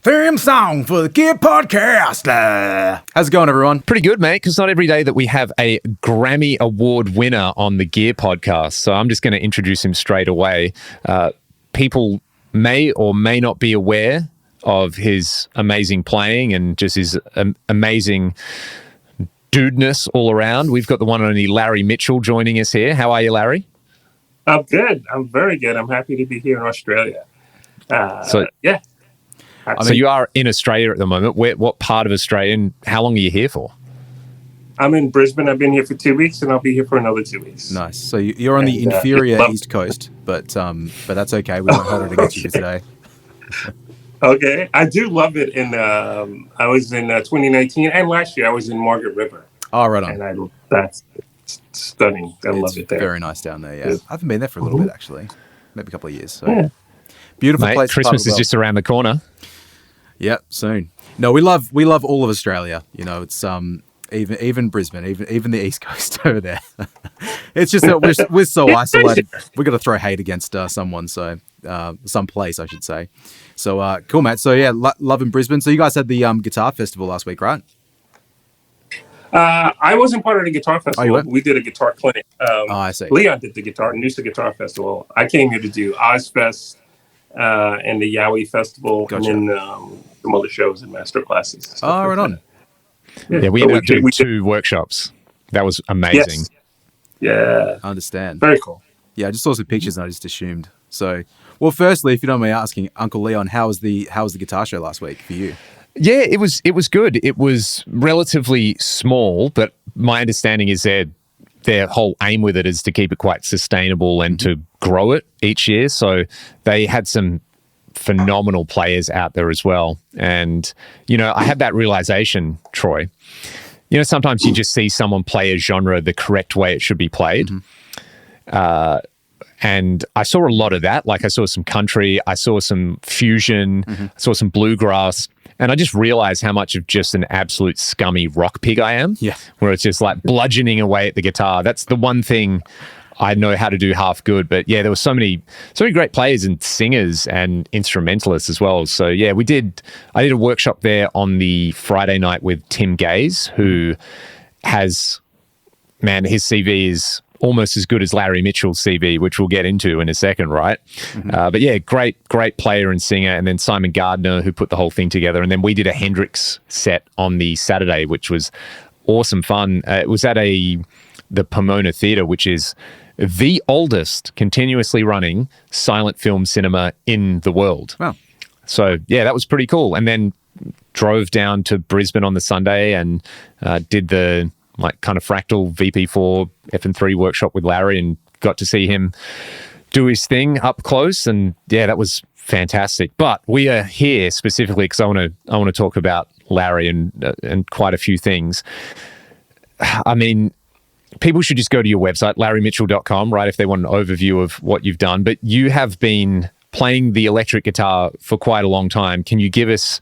Theme song for the Gear Podcast. How's it going, everyone? Pretty good, mate, because not every day that we have a Grammy Award winner on the Gear Podcast. So I'm just going to introduce him straight away. People may or may not be aware of his amazing playing and just his amazing dudeness all around. We've got the one and only Larry Mitchell joining us here. How are you, Larry? I'm good. I'm very good. I'm happy to be here in Australia. Yeah. So you are in Australia at the moment. What part of Australia and how long are you here for? I'm in Brisbane. I've been here for 2 weeks and I'll be here for another 2 weeks. Nice. So you're on the inferior East Coast, but that's okay. We won't hold it against you today. Okay. I do love it. I was in 2019 and last year I was in Margaret River. Oh, right on. And that's stunning. I love it there. Very nice down there, yeah. I haven't been there for a little bit, actually. Maybe a couple of years. So. Yeah. Beautiful Mate, place. Christmas is just around the corner. Yeah, soon. No, we love all of Australia. You know, it's even Brisbane, even the East Coast over there. It's just that we're so isolated. We've got to throw hate against someone, so some place, I should say. So cool, Matt. So yeah, love in Brisbane. So you guys had the guitar festival last week, right? I wasn't part of the guitar festival. We did a guitar clinic. I see. Leon did the Noosa Guitar Festival. I came here to do Ozfest and the Yowie Festival, Gotcha. and then some other shows and master classes. Oh, right on. Yeah, we ended up doing 2 workshops. That was amazing. Yes. Yeah. I understand. Very cool. Yeah, I just saw some pictures and I just assumed. So, well, firstly, if you don't mind me asking, Uncle Leon, how was the guitar show last week for you? Yeah, it was good. It was relatively small, but my understanding is their whole aim with it is to keep it quite sustainable and to grow it each year. So they had some phenomenal players out there as well. And, you know, I had that realization, Troy. You know, sometimes you just see someone play a genre the correct way it should be played. And I saw a lot of that. Like I saw some country, I saw some fusion, I saw some bluegrass. And I just realized how much of just an absolute scummy rock pig I am. Yeah. Where it's just like bludgeoning away at the guitar. That's the one thing I know how to do half good. But yeah, there were so many great players and singers and instrumentalists as well. So yeah, I did a workshop there on the Friday night with Tim Gaze, who has, man, his CV is almost as good as Larry Mitchell's CV, which we'll get into in a second, right? But yeah, great player and singer. And then Simon Gardner, who put the whole thing together. And then we did a Hendrix set on the Saturday, which was awesome fun. It was at the Pomona Theatre, which is the oldest continuously running silent film cinema in the world. Wow. So yeah, that was pretty cool. And then drove down to Brisbane on the Sunday and did the kind of Fractal VP4 FM3 workshop with Larry and got to see him do his thing up close. And yeah, that was fantastic. But we are here specifically because I want to talk about Larry and quite a few things. I mean, people should just go to your website, larrymitchell.com, right, if they want an overview of what you've done. But you have been playing the electric guitar for quite a long time. Can you give us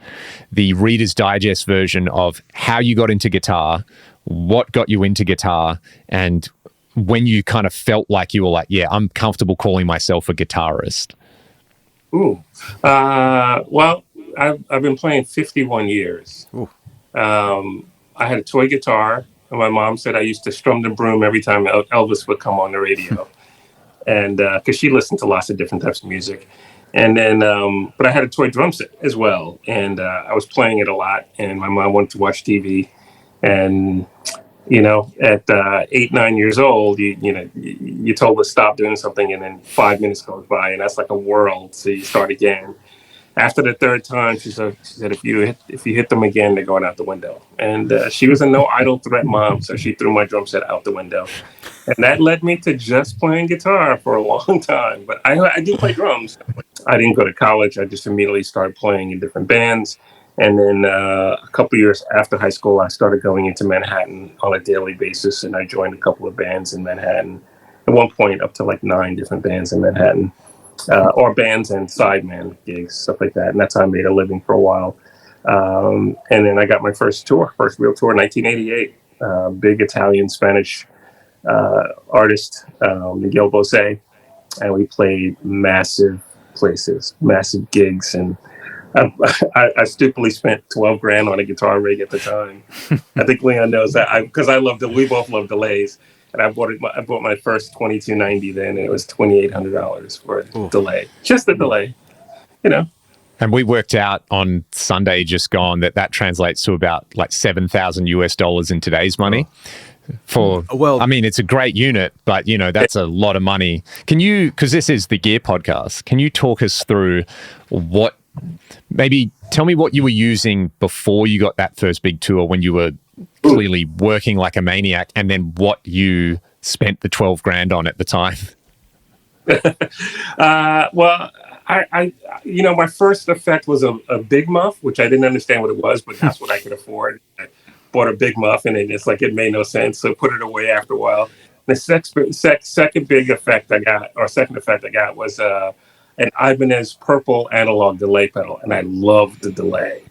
the Reader's Digest version of how you got into guitar, what got you into guitar, and when you kind of felt like you were like, yeah, I'm comfortable calling myself a guitarist? Ooh. Well, I've been playing 51 years. Ooh. I had a toy guitar, and my mom said I used to strum the broom every time Elvis would come on the radio. And because she listened to lots of different types of music. And then, but I had a toy drum set as well. And I was playing it a lot. And my mom wanted to watch TV. And, you know, at 8, 9 years old, you told us stop doing something. And then 5 minutes goes by. And that's like a world. So you start again. After the third time, she said, if you hit them again, they're going out the window. And she was a no idle threat mom. So she threw my drum set out the window. And that led me to just playing guitar for a long time. But I do play drums. I didn't go to college. I just immediately started playing in different bands. And then a couple years after high school, I started going into Manhattan on a daily basis. And I joined a couple of bands in Manhattan. At one point, up to like 9 different bands in Manhattan. Or bands and sideman gigs, stuff like that. And that's how I made a living for a while. And then I got my first real tour in 1988. Big Italian, Spanish artist, Miguel Bosé. And we played massive places, massive gigs. And I stupidly spent 12 grand on a guitar rig at the time. I think Leon knows that because I love we both love delays. And I bought my first 2290 then, and it was $2,800 for a Oof. delay, just a delay, you know. And we worked out on Sunday just gone that translates to about like $7,000 in today's money. I mean, it's a great unit, but that's a lot of money. Can you, because this is the Gear Podcast, can you talk us through maybe tell me what you were using before you got that first big tour when you were clearly working like a maniac, and then what you spent the 12 grand on at the time? Well, I my first effect was a big muff, which I didn't understand what it was, but that's what I could afford. I bought a big muff, and it's like it made no sense, so put it away after a while. The second effect I got was an Ibanez purple analog delay pedal, and I loved the delay.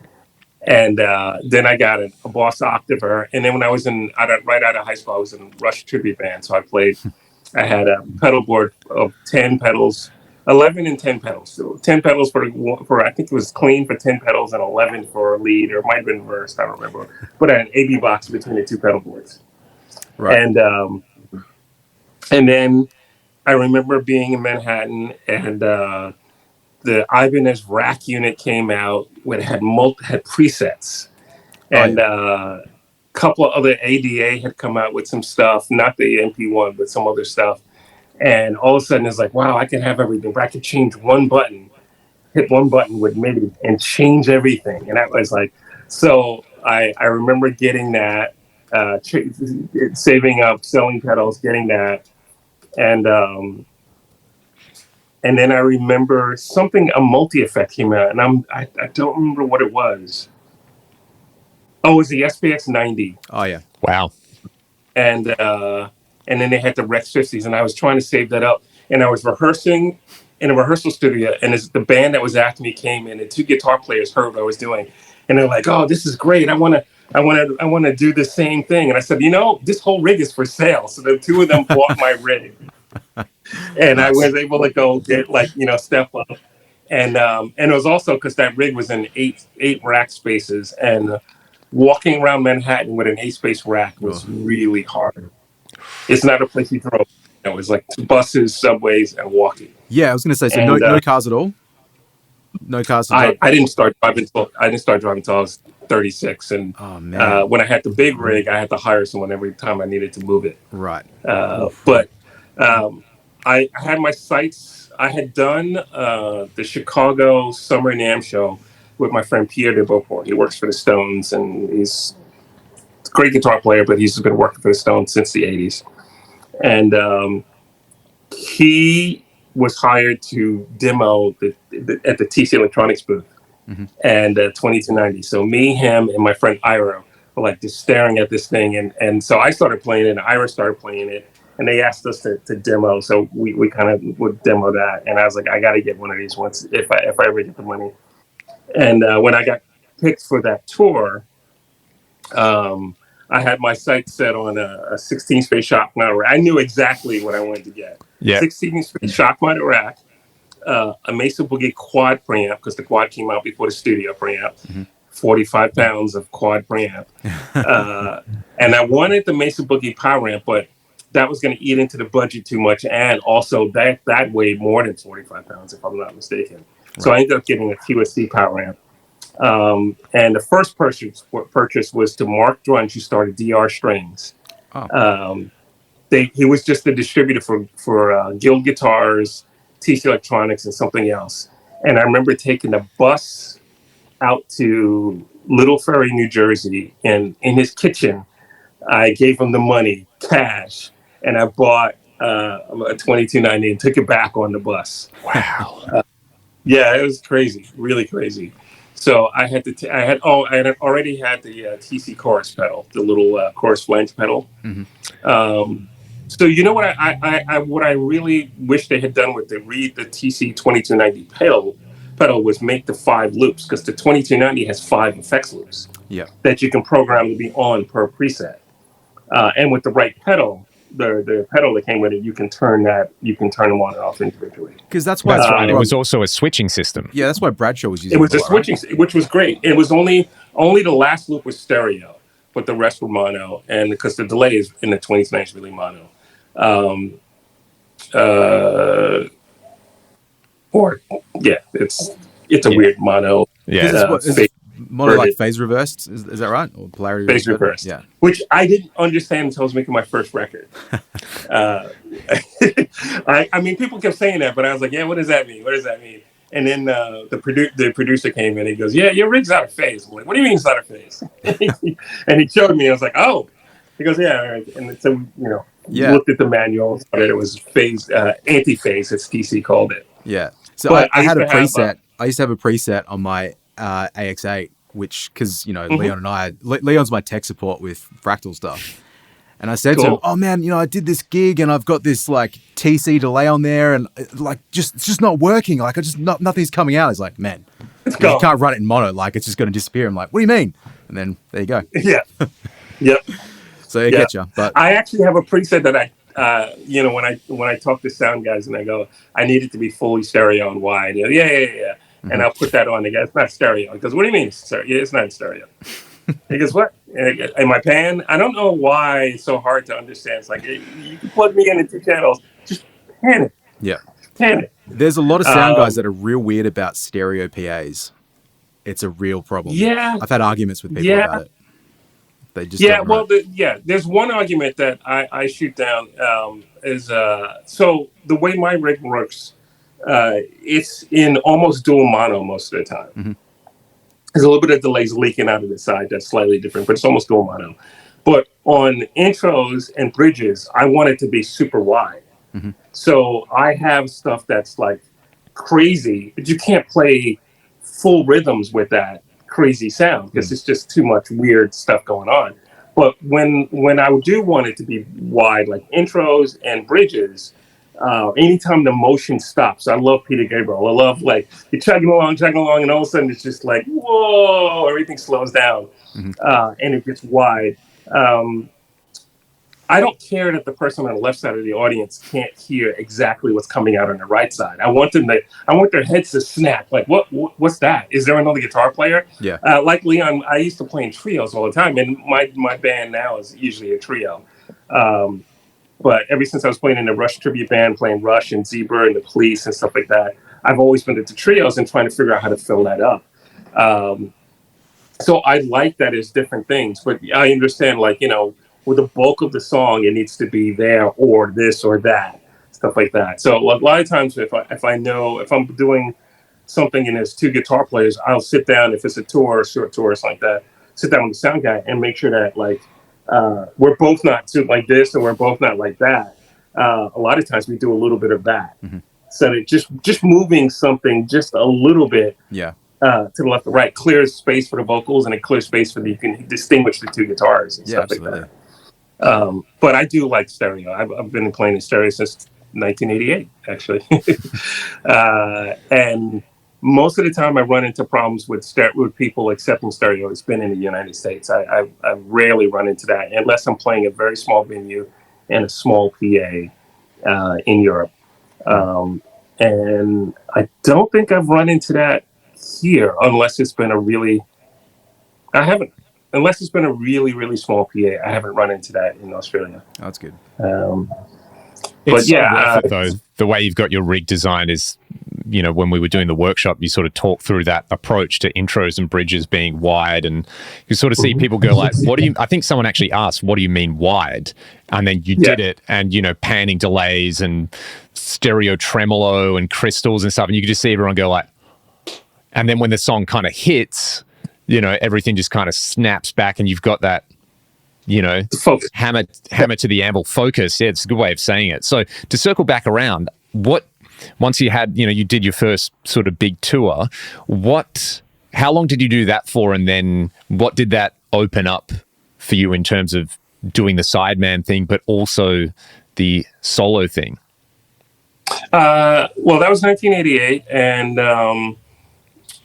And then I got a Boss Octaver, and then when I was right out of high school, I was in Rush Tribute Band, so I had a pedal board of 10 pedals, 11 and 10 pedals. So 10 pedals for I think it was clean for 10 pedals and 11 for lead, or it might have been reversed, I don't remember. But I had an AB box between the two pedal boards. Right. And then I remember being in Manhattan, and the Ibanez rack unit came out with had presets, and a couple of other ADA had come out with some stuff, not the MP1, but some other stuff. And all of a sudden, it's like, wow, I can have everything. But I could change one button, hit one button with MIDI, and change everything. And that was like, so I remember getting that, saving up, selling pedals, getting that, and then I remember a multi-effect came out, and I don't remember what it was. Oh, it was the SPX 90. Oh yeah, wow. And then they had the Rex 50s, and I was trying to save that up, and I was rehearsing in a rehearsal studio, and the band that was after me came in, and two guitar players heard what I was doing, and they're like, "Oh, this is great! I want to do the same thing." And I said, this whole rig is for sale. So the two of them bought my rig. And I was able to go get step up, and it was also because that rig was in eight rack spaces, and walking around Manhattan with an 8-space rack was really hard. It's not a place you throw. It was like buses, subways, and walking. Yeah, I was going to say, so no cars at all. No cars. I didn't start driving till I was 36, and when I had the big rig, I had to hire someone every time I needed to move it. Right. But I had my sights. I had done the Chicago Summer NAMM show with my friend Pierre de Beauport. He works for the Stones, and he's a great guitar player, but he's been working for the Stones since the 80s. And he was hired to demo at the TC Electronics booth, and 2290. So me, him, and my friend Ira were like just staring at this thing, and so I started playing it, and Ira started playing it, and they asked us to demo. So we kind of would demo that, and I was like, I got to get one of these once if I ever get the money. And when I got picked for that tour, I had my sights set on a 16-space shock mount rack. I knew exactly what I wanted to get. Yeah. 16-space shock mounted rack, a Mesa Boogie quad preamp, because the quad came out before the studio preamp. 45 pounds of quad preamp. And I wanted the Mesa Boogie power amp, but that was going to eat into the budget too much. And also that weighed more than 45 pounds, if I'm not mistaken. Right. So I ended up getting a QSC power amp. And the first purchase was to Mark Drunch, who started DR Strings. He was just the distributor for Guild Guitars, TC Electronics, and something else. And I remember taking the bus out to Little Ferry, New Jersey, and in his kitchen, I gave him the money, cash, and I bought a 2290 and took it back on the bus. Wow. Yeah, it was crazy, really crazy. So I had already had the TC chorus pedal, the little chorus flange pedal. So you know what I really wish they had done with the TC 2290 pedal was make the 5 loops, because the 2290 has 5 effects loops that you can program to be on per preset. And with the right pedal, the pedal that came with it, you can turn them on and off individually. Because that's why That's right. It was also a switching system. Yeah, that's why Bradshaw was using It was a lot, right? switching, which was great. It was only the last loop was stereo, but the rest were mono, and because the delay is in the 29 is really mono. Or yeah, it's a weird mono. Yeah, Is it mono like phase reversed? Is that right? Or polarity phase reversed? Yeah, which I didn't understand until I was making my first record. I mean, people kept saying that, but I was like, yeah, what does that mean? What does that mean? And then the producer came in. He goes, yeah, your rig's out of phase. I'm like, what do you mean it's out of phase? And he showed me. I was like, oh. He goes, yeah. All right. And so looked at the manual, saw that it was phase anti-phase, as TC called it. Yeah. So I had a preset. I used to have a preset on my AX8, which, because Leon and I, Leon's my tech support with Fractal stuff, and I said to him, "Oh man, I did this gig and I've got this like TC delay on there, and like it's just not working. Like nothing's coming out." He's like, "Man, you can't run it in mono. Like it's just going to disappear." I'm like, "What do you mean?" And then there you go. Yeah. Yep. So I get you. But I actually have a preset that when I talk to sound guys and I go, I need it to be fully stereo and wide. Yeah. Mm-hmm. And I'll put that on. They go, it's not stereo. He goes, what do you mean? It's not stereo. He goes, what? Am I pan? I don't know why it's so hard to understand. It's like, you can plug me into 2 channels. Just pan it. Yeah. Pan it. There's a lot of sound guys that are real weird about stereo PAs. It's a real problem. Yeah. I've had arguments with people about it. They just there's one argument that I shoot down is so the way my rig works, it's in almost dual mono most of the time. Mm-hmm. There's a little bit of delays leaking out of the side that's slightly different, but it's almost dual mono. But on intros and bridges, I want it to be super wide. Mm-hmm. So I have stuff that's like crazy, but you can't play full rhythms with that crazy sound because it's just too much weird stuff going on. But when I do want it to be wide, like intros and bridges, anytime the motion stops, I love Peter Gabriel. I love like you're chugging along, and all of a sudden it's just like, whoa, everything slows down, and it gets wide. I don't care that the person on the left side of the audience can't hear exactly what's coming out on the right side. I want their heads to snap. Like, what's that? Is there another guitar player? Yeah. Like Leon, I used to play in trios all the time, and my band now is usually a trio. But ever since I was playing in the Rush tribute band, playing Rush and Zebra and the Police and stuff like that, I've always been into trios and trying to figure out how to fill that up. So I like that as different things, but I understand, like, with the bulk of the song, it needs to be there or this or that, stuff like that. So a lot of times if I'm doing something and there's 2 guitar players, I'll sit down, if it's a tour or short tour or something like that, sit down with the sound guy and make sure that like we're both not too like this and we're both not like that. A lot of times we do a little bit of that. Mm-hmm. So that just moving something just a little bit to the left or right clears space for the vocals and it clears space for you can distinguish the 2 guitars and stuff absolutely. like that. But I do like stereo. I've been playing in stereo since 1988, actually. And most of the time I run into problems with people accepting stereo. It's been in the United States. I rarely run into that unless I'm playing a very small venue and a small PA in Europe. And I don't think I've run into that here unless it's been Unless it's been a really, really small PA, I haven't run into that in Australia. Oh, that's good. But yeah, though the way you've got your rig designed is, when we were doing the workshop, you sort of talk through that approach to intros and bridges being wide, and you sort of see people go like, "What do you?" I think someone actually asked, "What do you mean wide?" And then you did it, and panning delays and stereo tremolo and crystals and stuff, and you could just see everyone go like, and then when the song kind of hits, everything just kind of snaps back and you've got that, hammer to the anvil focus. Yeah, it's a good way of saying it. So to circle back around, once you had, you did your first sort of big tour, how long did you do that for? And then what did that open up for you in terms of doing the sideman thing, but also the solo thing? Well, that was 1988. And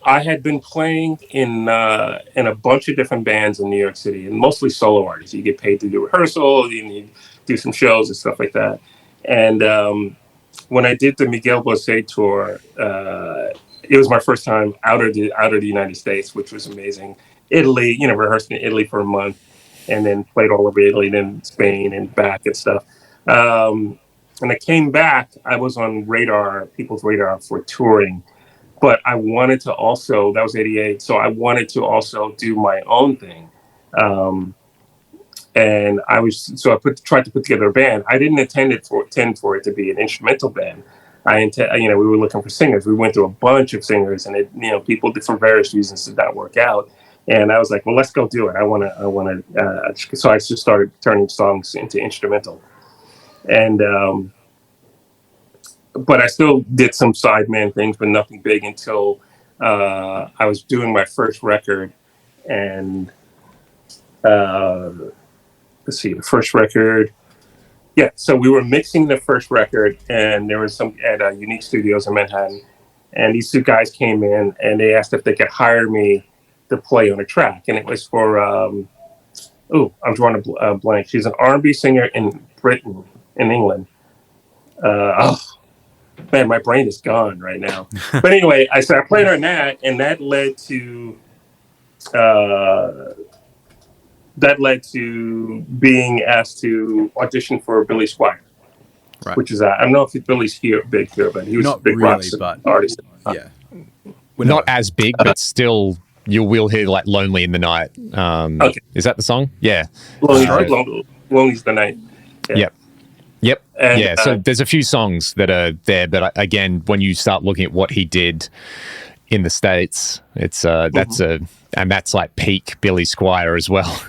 I had been playing in a bunch of different bands in New York City, and mostly solo artists. You get paid to do rehearsal, you do some shows and stuff like that. And when I did the Miguel Bosé tour, it was my first time out of the United States, which was amazing. Italy, rehearsed in Italy for a month, and then played all over Italy, then Spain and back and stuff. And I came back, I was on people's radar for touring, but I wanted to also, that was 88, so I wanted to also do my own thing. And I tried to put together a band. I didn't intend for it to be an instrumental band. We were looking for singers. We went through a bunch of singers, and people for various reasons did not work out. And I was like, well, let's go do it. So I just started turning songs into instrumental. And, but I still did some sideman things, but nothing big until I was doing my first record. And let's see, the first record. Yeah, so we were mixing the first record, and there was some at Unique Studios in Manhattan. And these two guys came in, and they asked if they could hire me to play on a track. And it was for, I'm drawing a blank. She's an R&B singer in Britain, in England. Man, my brain is gone right now. But anyway, I played on that, and that led to being asked to audition for Billy Squier, Right. which is I don't know if Billy's big here, but he was Not a big really, rock but artist. yeah. Not as big, but still, you will hear like "Lonely in the Night." Okay. Is that the song? Yeah. Lonely's the Night. Yeah. Yep. And, yeah. So there's a few songs that are there, but again, when you start looking at what he did in the States, it's that's like peak Billy Squier as well.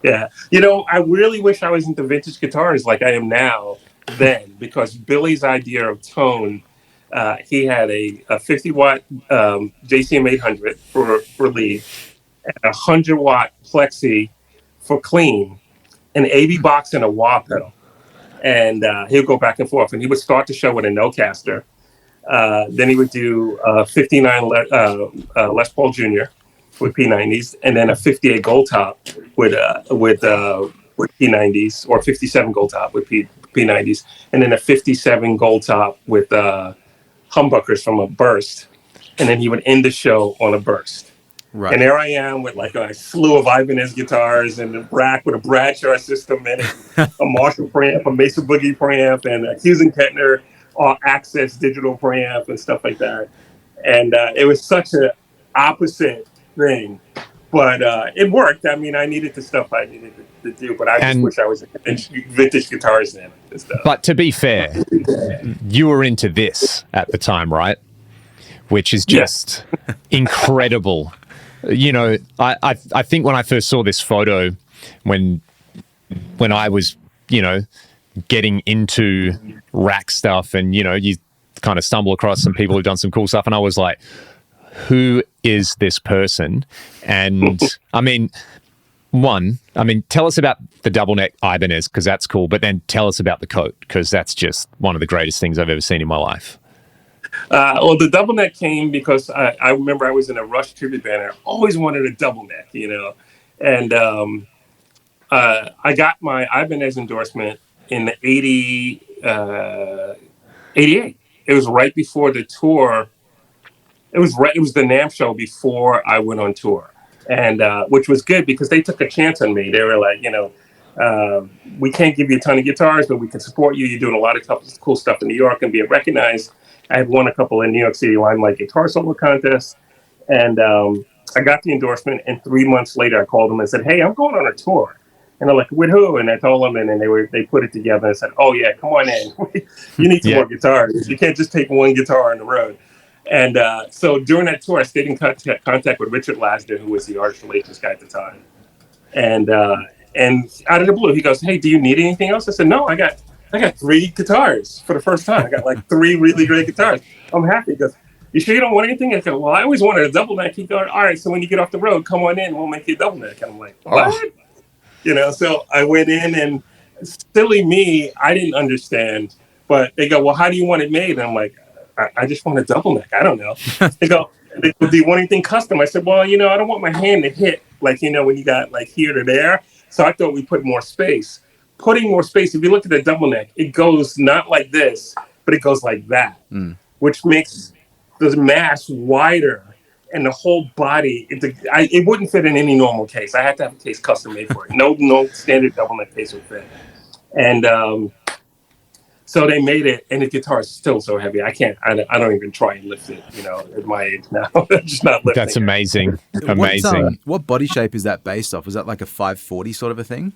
Yeah. I really wish I was into vintage guitars like I am now then, because Billy's idea of tone, he had a 50-watt JCM 800 for lead, and a 100-watt Plexi for clean, an AV box, and a wah pedal. And he'll go back and forth. And he would start the show with a Nocaster. Then he would do 59 Les Paul Jr. with P90s, and then a 58 Gold Top with P90s, or 57 Gold Top with P90s, and then a 57 Gold Top with humbuckers from a Burst, and then he would end the show on a Burst. Right. And there I am with like a slew of Ibanez guitars, and a rack with a Bradshaw system in it, a Marshall preamp, a Mesa Boogie preamp, and a Hughes and Kettner Access digital preamp and stuff like that. And it was such an opposite thing, but it worked. I mean, I needed the stuff I needed to do, but I just wish I was vintage guitars then and stuff. But to be fair, you were into this at the time, right? Which is just incredible. I think when I first saw this photo, when I was, getting into rack stuff, and, you kind of stumble across some people who've done some cool stuff, and I was like, who is this person? And tell us about the double neck Ibanez, because that's cool, but then tell us about the coat, because that's just one of the greatest things I've ever seen in my life. Well, the double neck came because I remember I was in a Rush tribute band, and I always wanted a double neck, and I got my Ibanez endorsement in the 88. It was right before the tour. It was the NAMM show before I went on tour, and which was good because they took a chance on me. They were like, we can't give you a ton of guitars, but we can support you. You're doing a lot of cool stuff in New York and being recognized. I had won a couple in New York City Limelight guitar solo contests, and I got the endorsement. And 3 months later, I called them and said, "Hey, I'm going on a tour." And they're like, "With who?" And I told them, and then they put it together and said, "Oh yeah, come on in. You need some more guitars. You can't just take one guitar on the road." And so during that tour, I stayed in contact with Richard Lasner, who was the artist relations guy at the time. And out of the blue, he goes, "Hey, do you need anything else?" I said, "No, I got 3 guitars for the first time. I got like 3 really great guitars. I'm happy." He goes, "You sure you don't want anything?" I go, "Well, I always wanted a double neck." He goes, "All right, so when you get off the road, come on in. We'll make you a double neck." And I'm like, "What?" So I went in, and silly me, I didn't understand. But they go, "Well, how do you want it made?" And I'm like, I just want a double neck. I don't know. They go, they would do anything custom. I said, well, I don't want my hand to hit like, when you got like here to there. So I thought we put more space. Putting more space, if you look at the double neck, it goes not like this, but it goes like that, which makes the mass wider and the whole body. It wouldn't fit in any normal case. I had to have a case custom made for it. No standard double neck case would fit. And so they made it, and the guitar is still so heavy. I don't even try and lift it, at my age now. I'm just not lifting That's amazing. it. Amazing. What body shape is that based off? Was that like a 540 sort of a thing?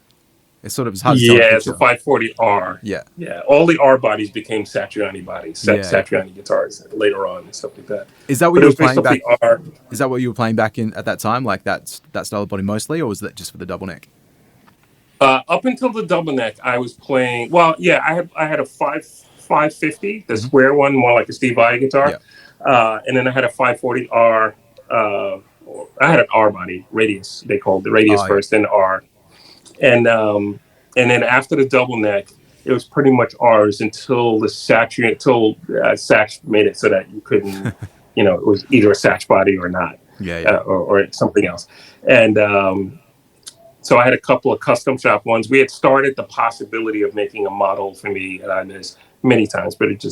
It's sort of hard to Yeah, it's a 540R. Yeah. Yeah. All the R bodies became Satriani bodies, Satriani guitars later on and stuff like that. Is that what you were playing back? R. Is that what you were playing back in at that time? Like that style of body mostly, or was that just for the double neck? Up until the double neck, I was playing. Well, yeah, I had a 550, the square one, more like a Steve Vai guitar, and then I had a 540R. I had an R body, Radius. They called the Radius first, then R. And then after the double neck, it was pretty much ours until Satch made it so that you couldn't, it was either a Satch body or not, or something else. And so I had a couple of custom shop ones. We had started the possibility of making a model for me at Ibanez many times, but it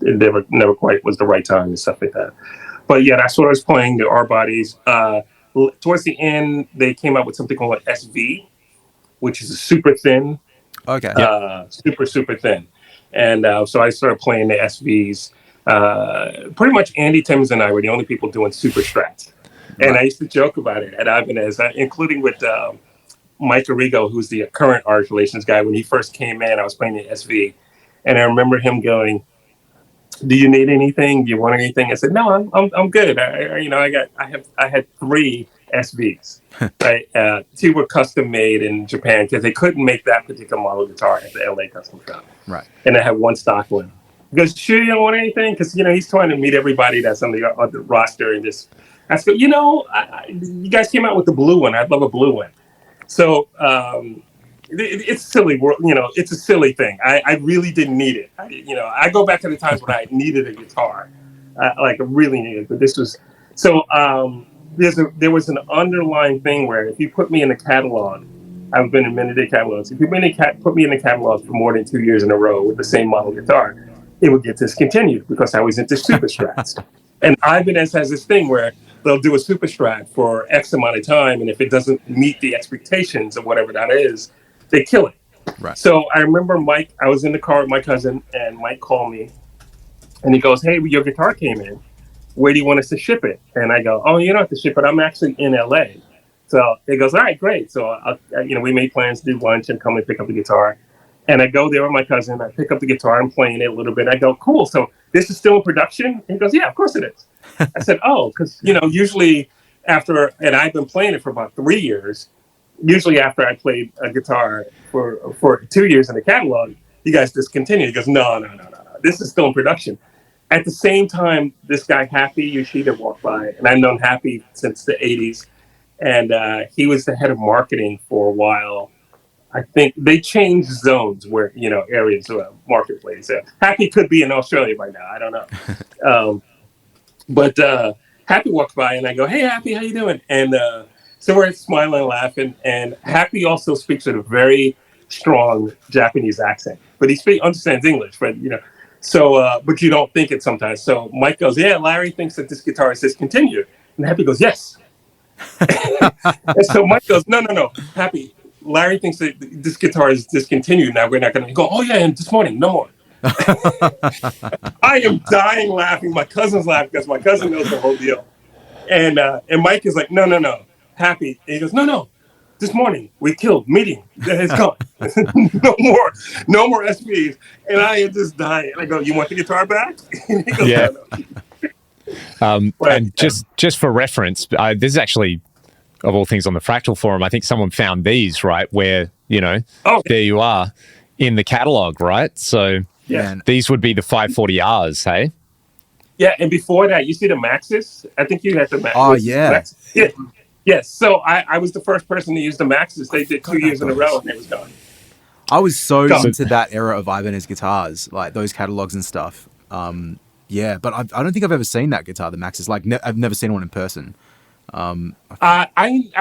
never quite was the right time and stuff like that. But yeah, that's what I was playing, the R bodies. Towards the end, they came out with something called an SV, which is a super thin, super thin. And so I started playing the SVs. Pretty much Andy Timmons and I were the only people doing super strats. And I used to joke about it at Ibanez, including with Mike Arrigo, who's the current art relations guy. When he first came in, I was playing the SV. And I remember him going, "Do you need anything? Do you want anything?" I said, "No, I'm good. I had 3 SVs, right? 2 were custom made in Japan because they couldn't make that particular model guitar at the LA custom shop, right? And I had 1 stock one. He goes, "Sure, you don't want anything?" Because he's trying to meet everybody that's on the roster and just. I said, you guys came out with the blue one. I'd love a blue one. So it's silly. It's a silly thing. I really didn't need it. I go back to the times when I needed a guitar, I really needed it. But this was so. There was an underlying thing where if you put me in the catalog, I've been in many catalogs. If you put me in the catalog for more than 2 years in a row with the same model guitar, it would get discontinued because I was into super strats. And Ibanez has this thing where they'll do a super strat for X amount of time, and if it doesn't meet the expectations of whatever that is, they kill it. Right. So I remember Mike. I was in the car with my cousin, and Mike called me, and he goes, "Hey, your guitar came in. Where do you want us to ship it?" And I go, "Oh, you don't have to ship it. I'm actually in LA." So he goes, "All right, great." So we made plans to do lunch and come and pick up the guitar. And I go there with my cousin. I pick up the guitar. I'm playing it a little bit. I go, "Cool. So this is still in production?" And he goes, "Yeah, of course it is." I said, "Oh, because usually after," and I've been playing it for about 3 years. Usually after I played a guitar for 2 years in the catalog, you guys discontinue. He goes, No. This is still in production." At the same time, this guy Happy Yoshida walked by, and I've known Happy since the 80s, and he was the head of marketing for a while. I think they changed zones where areas of marketplace. Happy could be in Australia by now. I don't know. But Happy walks by, and I go, "Hey, Happy, how you doing?" And so we're smiling and laughing. And Happy also speaks with a very strong Japanese accent, but he understands English. But so but you don't think it sometimes. So Mike goes, "Yeah, Larry thinks that this guitar is discontinued," and Happy goes, "Yes." And so Mike goes, No, Happy. Larry thinks that this guitar is discontinued. Now we're not going to go. "Oh yeah, and this morning, no more." I am dying laughing. My cousin's laughing because my cousin knows the whole deal. And Mike is like, no, Happy. And he goes, no, this morning we killed meeting. It's gone. no more SPs. And I am just dying. And I go, "You want the guitar back?" And he goes, Yeah. No. And just for reference, this is actually, of all things, on the Fractal forum. I think someone found these, right, where there you are in the catalog, right? So these would be the 540Rs, hey? Yeah, and before that, you see the Maxis? I think you had the Maxis. Oh, yeah. Yeah. Yes, so I was the first person to use the Maxis. They did 2 years in a row, and it was gone. I was so into that era of Ibanez guitars, like those catalogs and stuff. Yeah, but I don't think I've ever seen that guitar, the Maxis. Like, I've never seen one in person. I've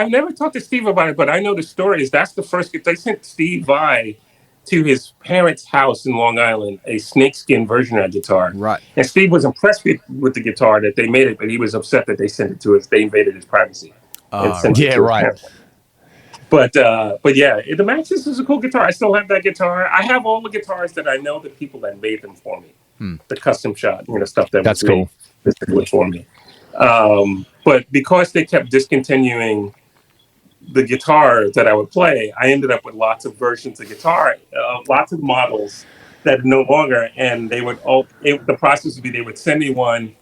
never talked to Steve about it, but I know the story is that's the first. They sent Steve Vai to his parents' house in Long Island a snakeskin version of that guitar. Right. And Steve was impressed with the guitar that they made it, but he was upset that they sent it to us. They invaded his privacy. And sent it to his parents. But yeah, the Maxis is a cool guitar. I still have that guitar. I have all the guitars that I know the people that made them for me. The custom shot, stuff that's cool. Specifically for me. But because they kept discontinuing the guitar that I would play, I ended up with lots of versions of guitar, lots of models that are no longer. And they would the process would be they would send me one,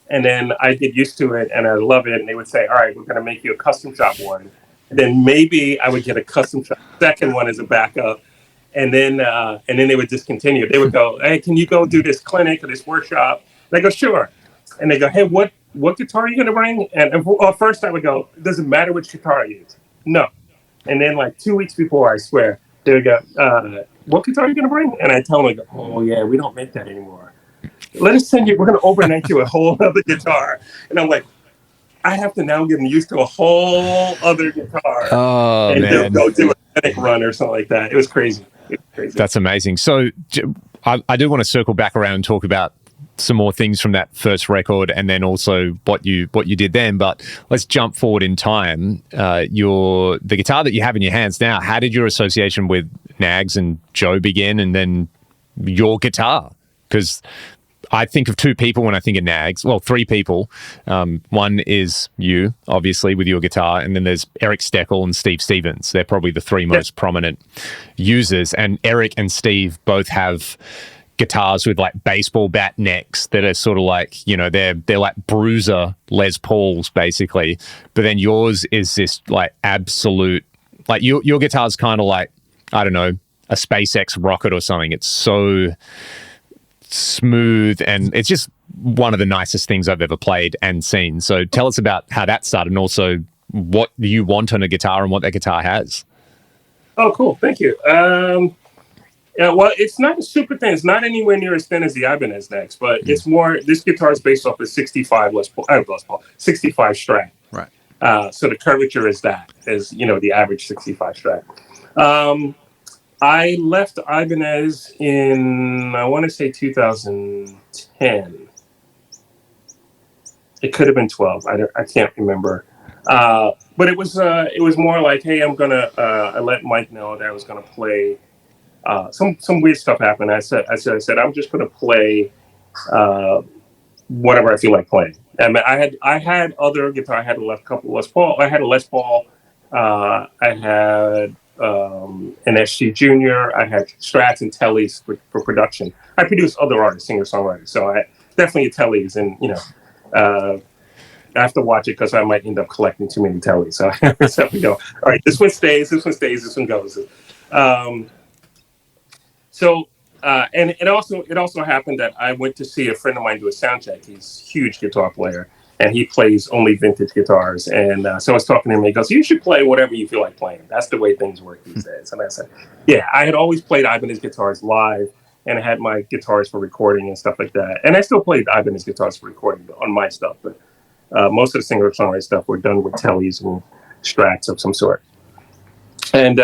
and then I get used to it and I love it. And they would say, "All right, we're going to make you a custom shop one." And then maybe I would get a custom shop second one as a backup. And then they would discontinue. They would go, "Hey, can you go do this clinic or this workshop?" And I go, "Sure." And they go, "Hey, what guitar are you going to bring?" And first I would go, "It doesn't matter which guitar I use." No. And then like 2 weeks before, I swear, they would go, "What guitar are you going to bring?" And I tell them, "Oh yeah, we don't make that anymore. Let us send you, we're going to overnight you a whole other guitar." And I'm like, I have to now get used to a whole other guitar. Oh, and man. go do a clinic run or something like that. It was crazy. That's amazing. So I do want to circle back around and talk about some more things from that first record, and then also what you did then. But let's jump forward in time. The guitar that you have in your hands now, how did your association with Knaggs and Joe begin, and then your guitar? Because I think of two people when I think of Knaggs. Well, three people. One is you, obviously, with your guitar, and then there's Eric Steckel and Steve Stevens. They're probably the three most prominent users. And Eric and Steve both have guitars with like baseball bat necks that are sort of like, they're like bruiser Les Pauls basically. But then yours is this like absolute, like your guitar's kind of like, I don't know, a SpaceX rocket or something. It's so smooth, and it's just one of the nicest things I've ever played and seen. So tell us about how that started, and also what you want on a guitar and what that guitar has. Oh, cool. Thank you. Yeah, well, it's not super thin. It's not anywhere near as thin as the Ibanez Knaggs, but it's more, this guitar is based off a 65 Les Paul, 65 Strat. Right. So the curvature is the average 65 Strat. I left Ibanez in, I want to say 2010. It could have been 12. I can't remember. But it was more like, hey, I let Mike know that I was gonna play. Some weird stuff happened. I said I'm just gonna play whatever I feel like playing. And I had other guitar. I had a couple Les Paul. I had a Les Paul. I had an SG Junior. I had Strats and Tellys for production. I produced other artists, singer-songwriters. So I definitely Tellys, and I have to watch it because I might end up collecting too many Tellys. So we go, all right, this one stays, this one goes. And it also happened that I went to see a friend of mine do a sound check. He's a huge guitar player, and he plays only vintage guitars. And so I was talking to him, and he goes, "You should play whatever you feel like playing. That's the way things work these days." And I said, yeah, I had always played Ibanez guitars live, and I had my guitars for recording and stuff like that. And I still played Ibanez guitars for recording on my stuff, but most of the singer-songwriter stuff were done with Tellys and Strats of some sort. And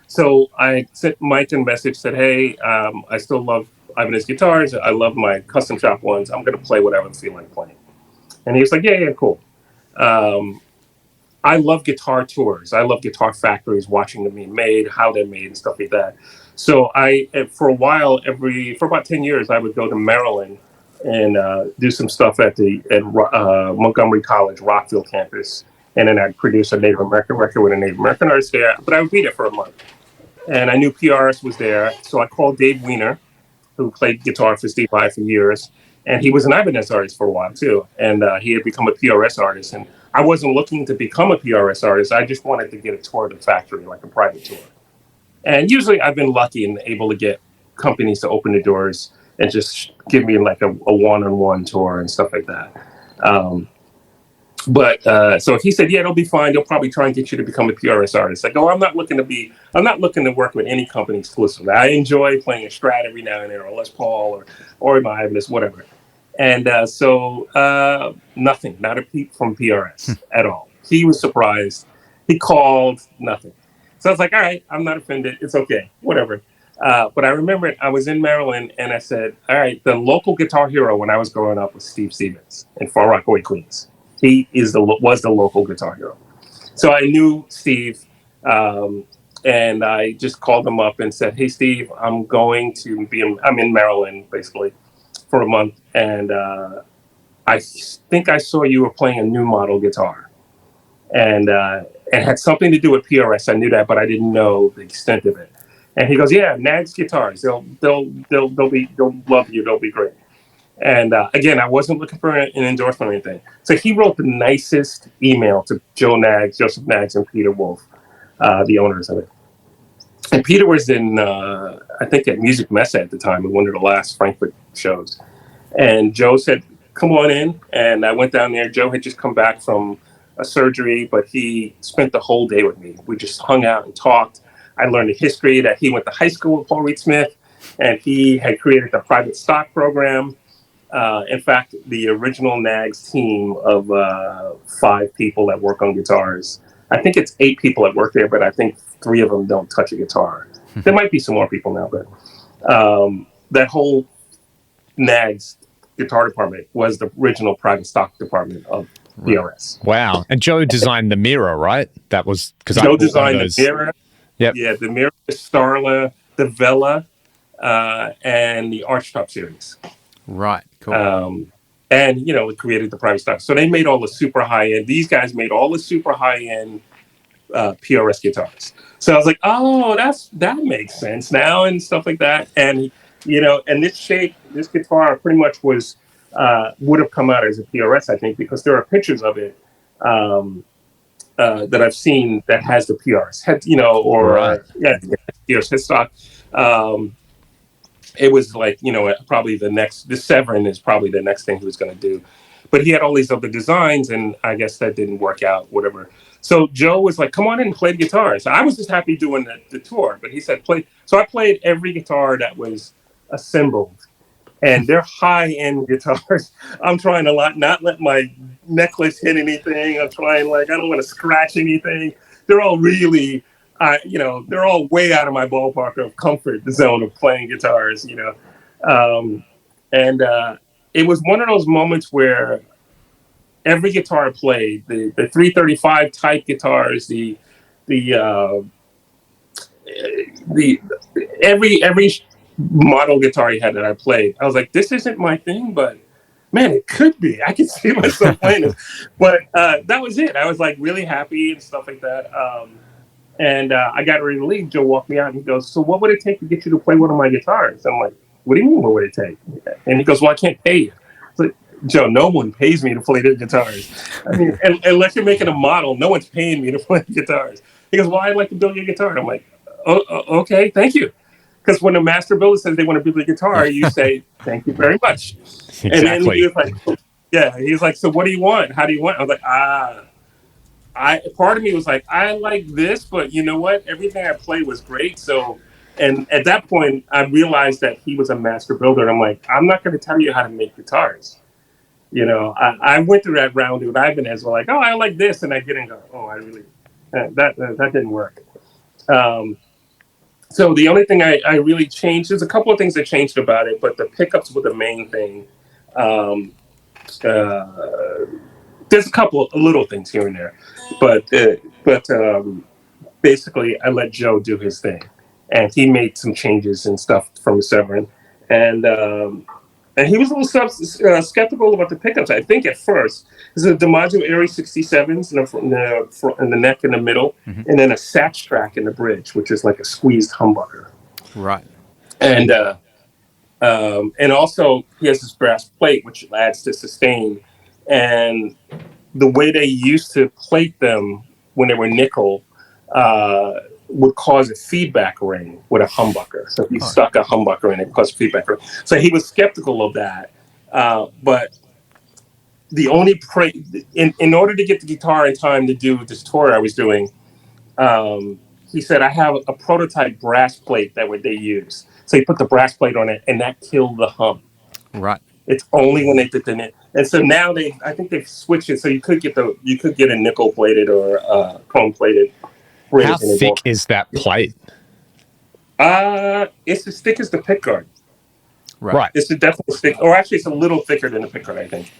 so I sent Mike a message, said, "Hey, I still love Ibanez guitars. I love my custom shop ones. I'm going to play whatever I feel like playing." And he was like, yeah, cool. I love guitar tours. I love guitar factories, watching them being made, how they're made, and stuff like that. So for a while, for about 10 years, I would go to Maryland and do some stuff at Montgomery College, Rockville campus. And then I'd produce a Native American record with a Native American artist there. But I would be there for a month. And I knew PRS was there. So I called Dave Weiner, who played guitar for Steve Vai for years. And he was an Ibanez artist for a while, too. And he had become a PRS artist. And I wasn't looking to become a PRS artist. I just wanted to get a tour of the factory, like a private tour. And usually I've been lucky and able to get companies to open the doors and just give me like a one-on-one tour and stuff like that. So he said, yeah, it'll be fine. They'll probably try and get you to become a PRS artist. I go, I'm not looking to work with any company exclusively. I enjoy playing a Strat every now and then, or a Les Paul, or my Ibanez, whatever. And nothing, not a peep from PRS at all. He was surprised. He called, nothing. So I was like, all right, I'm not offended. It's okay, whatever. But I remember I was in Maryland and I said, all right, the local guitar hero when I was growing up was Steve Stevens in Far Rockaway, Queens. He was the local guitar hero. So I knew Steve, and I just called him up and said, hey, Steve, I'm in Maryland, basically, for a month. And I think I saw you were playing a new model guitar. And it had something to do with PRS. I knew that, but I didn't know the extent of it. And he goes, yeah, Nags guitars. They'll love you. They'll be great. And again, I wasn't looking for an endorsement or anything. So he wrote the nicest email to Joseph Nags, and Peter Wolf, the owners of it. And Peter was in, I think, at Music Messe at the time, in one of the last Frankfurt shows. And Joe said, come on in. And I went down there. Joe had just come back from a surgery, but he spent the whole day with me. We just hung out and talked. I learned the history that he went to high school with Paul Reed Smith, and he had created the private stock program. In fact, the original Nags team of 5 people that work on guitars, I think it's 8 people that work there, but I think 3 of them don't touch a guitar. There might be some more people now, but that whole Nags guitar department was the original private stock department of PRS. Wow. And Joe designed the Mirror, right? That was because Joe designed the Mirror. Yep. Yeah, the Mirror, the Starla, the Vela, and the Archtop series. Right. Cool. And, it created the private stock. So they made all the super high-end. These guys made all the super high-end PRS guitars. So I was like, oh, that makes sense now and stuff like that. And, and this guitar pretty much would have come out as a PRS, I think, because there are pictures of it that I've seen that has the PRS head, PRS headstock. It was like, probably the Severin is probably the next thing he was going to do. But he had all these other designs, and I guess that didn't work out, whatever. So Joe was like, come on in and play the guitar. So I was just happy doing the tour, but he said, play. So I played every guitar that was assembled, and they're high-end guitars. I'm trying to not let my necklace hit anything. I'm trying, I don't want to scratch anything. They're all really... they're all way out of my ballpark of comfort zone of playing guitars, and it was one of those moments where every guitar I played, the 335 type guitars, every model guitar he had that I played, I was like, this isn't my thing, but man, it could be. I can see myself playing it. But that was it. I was really happy and stuff like that. And I got ready to leave. Joe walked me out and he goes, so what would it take to get you to play one of my guitars? I'm like, what do you mean, what would it take? And he goes, well, I can't pay you. I was like, Joe, no one pays me to play their guitars. I mean, unless you're making a model, no one's paying me to play guitars. He goes, well, I'd like to build your guitar. And I'm like, okay, thank you. Because when a master builder says they want to build a guitar, you say, thank you very much. Exactly. And then he was like, he's like, so what do you want? How do you want? I was like, part of me was like, I like this, but you know what? Everything I played was great. So, and at that point, I realized that he was a master builder. And I'm like, I'm not going to tell you how to make guitars. I went through that round with Ibanez. We're like, oh, I like this. And I didn't go, oh, I really, that didn't work. So the only thing I really changed, there's a couple of things that changed about it, but the pickups were the main thing. There's a couple of little things here and there, but basically I let Joe do his thing, and he made some changes and stuff from the Severin, and he was a little skeptical about the pickups. I think at first, there's a DiMaggio Aries 67s in the neck in the middle, and then a Satch track in the bridge, which is like a squeezed humbucker. Right. And also he has this brass plate which adds to sustain. And the way they used to plate them when they were nickel would cause a feedback ring with a humbucker. So if you stuck a humbucker in it, caused a feedback ring. So he was skeptical of that. But the only in order to get the guitar in time to do this tour I was doing, he said, I have a prototype brass plate that they use. So he put the brass plate on it, and that killed the hum. Right. It's only when they did the knit. And so now I think they've switched it so you could get a nickel plated or chrome plated bridge. How thick is that plate? It's as thick as the pickguard. Right. It's definitely thick, or actually, it's a little thicker than the pickguard. I think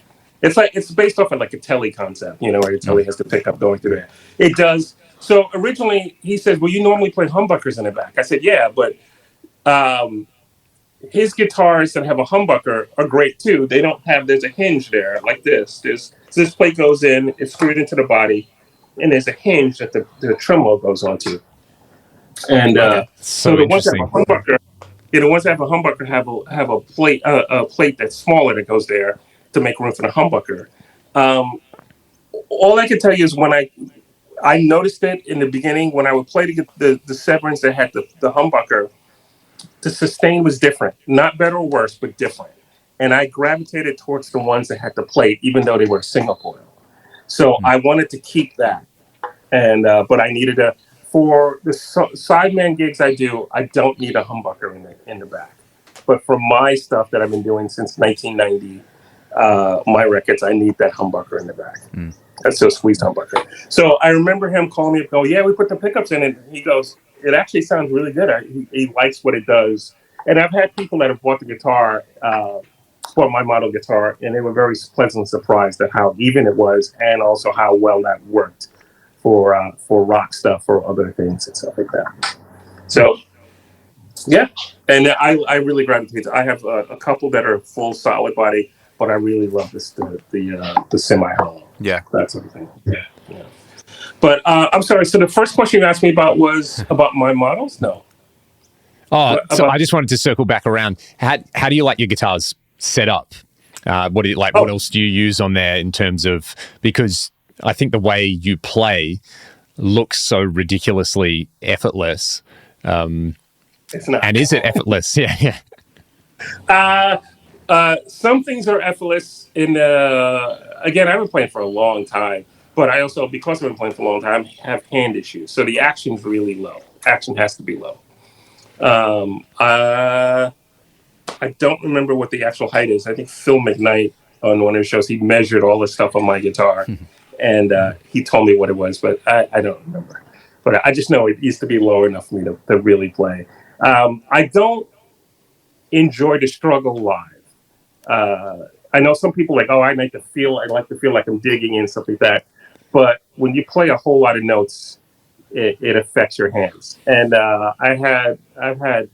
it's based off of like a telly concept, where your telly has the pickup going through there. It does. So originally, he said, "Well, you normally play humbuckers in the back." I said, "Yeah, but his guitars that have a humbucker are great too. They don't have. There's a hinge there like this. This plate goes in, it's screwed into the body, and there's a hinge that the tremolo goes onto. And so the ones that have a humbucker, the ones that have a humbucker have a plate that's smaller that goes there to make room for the humbucker. All I can tell you is when I noticed it in the beginning when I would play the Severins that had the humbucker, the sustain was different, not better or worse, but different. And I gravitated towards the ones that had the plate, even though they were single coil. So I wanted to keep that, and but I needed for the sideman gigs I do. I don't need a humbucker in the back, but for my stuff that I've been doing since 1990, my records, I need that humbucker in the back. That's a squeezed humbucker. So I remember him calling me and go, "Yeah, we put the pickups in," and he goes, "It actually sounds really good." He likes what it does. And I've had people that have bought the guitar, bought my model guitar, and they were very pleasantly surprised at how even it was, and also how well that worked for rock stuff or other things and stuff like that. So, yeah, and I really gravitate. I have a couple that are full solid body, but I really love the semi hollow. Yeah, that sort of thing. Yeah. But I'm sorry. So the first question you asked me about was about my models. No. Oh, so I just wanted to circle back around. How do you like your guitars set up? What do you like? What else do you use on there in terms of, because I think the way you play looks so ridiculously effortless. It's not. And is it effortless? Yeah. Some things are effortless. Again, I've been playing for a long time, but I also, because I've been playing for a long time, have hand issues. So the action's really low. Action has to be low. I don't remember what the actual height is. I think Phil McKnight on one of his shows, he measured all the stuff on my guitar, and he told me what it was, but I don't remember. But I just know it used to be low enough for me to really play. I don't enjoy the struggle live. I know some people like, I like to feel like I'm digging in, stuff like that. But when you play a whole lot of notes, it affects your hands. And I've had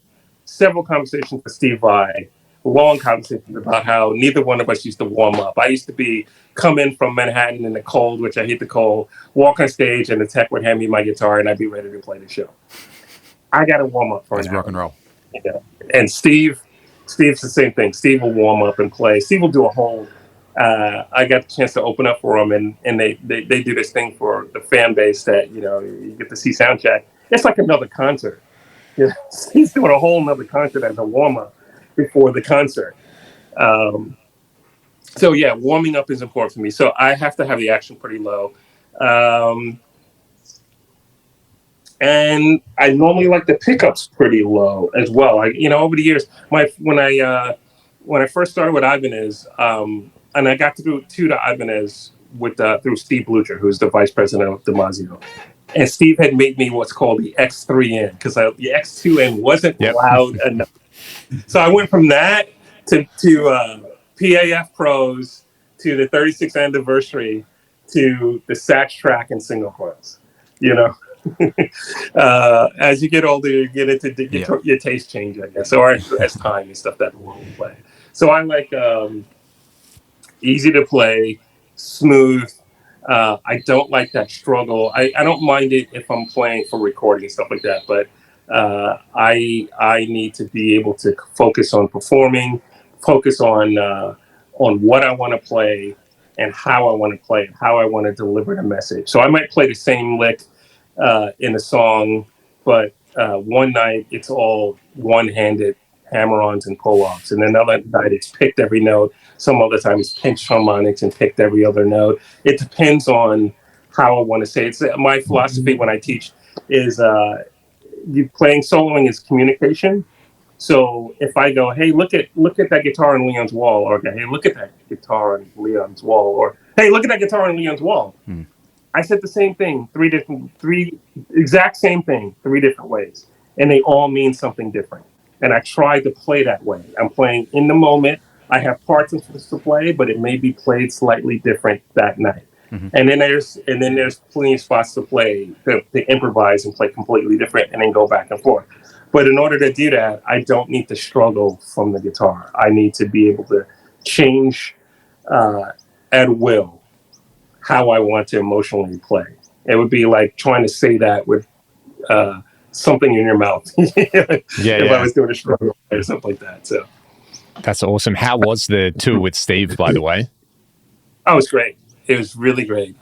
several conversations with Steve Vai, long conversations about how neither one of us used to warm up. I used to come in from Manhattan in the cold, which I hate the cold, walk on stage, and the tech would hand me my guitar, and I'd be ready to play the show. I got to warm up for rock and roll. Yeah. And Steve's the same thing. Steve will warm up and play. Steve will do a whole. I got the chance to open up for him, and they do this thing for the fan base that you get to see soundcheck. It's like another concert. He's doing a whole nother concert as a warm up before the concert. So yeah, warming up is important for me. So I have to have the action pretty low. And I normally like the pickups pretty low as well. Over the years, when I first started with Ibanez, and I got to Ibanez through Steve Blucher, who's the vice president of DiMaggio. And Steve had made me what's called the X3N, because the X2N wasn't loud enough. So I went from that to PAF Pros, to the 36th anniversary, to the Sax Track and single coils. As you get older, you get into your taste change, I guess, or as time and stuff that will play. So I like easy to play, smooth. I don't like that struggle. I don't mind it if I'm playing for recording and stuff like that, but I need to be able to focus on performing, focus on what I want to play and how I want to play it, how I want to deliver the message. So I might play the same lick in a song, but one night it's all one-handed hammer-ons and pull-offs, and another night it's picked every note. Some other time it's pinched harmonics and picked every other note. It depends on how I want to say it. It's my philosophy when I teach is you playing soloing is communication. So if I go, hey, look at that guitar on Leon's wall, or hey, look at that guitar on Leon's wall, or hey, look at that guitar on Leon's wall. I said the same thing, three exact same thing, 3 different ways, and they all mean something different. And I try to play that way. I'm playing in the moment. I have parts to play, but it may be played slightly different that night. And then there's plenty of spots to play to improvise and play completely different, and then go back and forth. But in order to do that, I don't need to struggle from the guitar. I need to be able to change at will how I want to emotionally play. It would be like trying to say that with something in your mouth. If I was doing a struggle or something like that. So that's awesome. How was the tour with Steve, by the way? Oh, it was great. It was really great.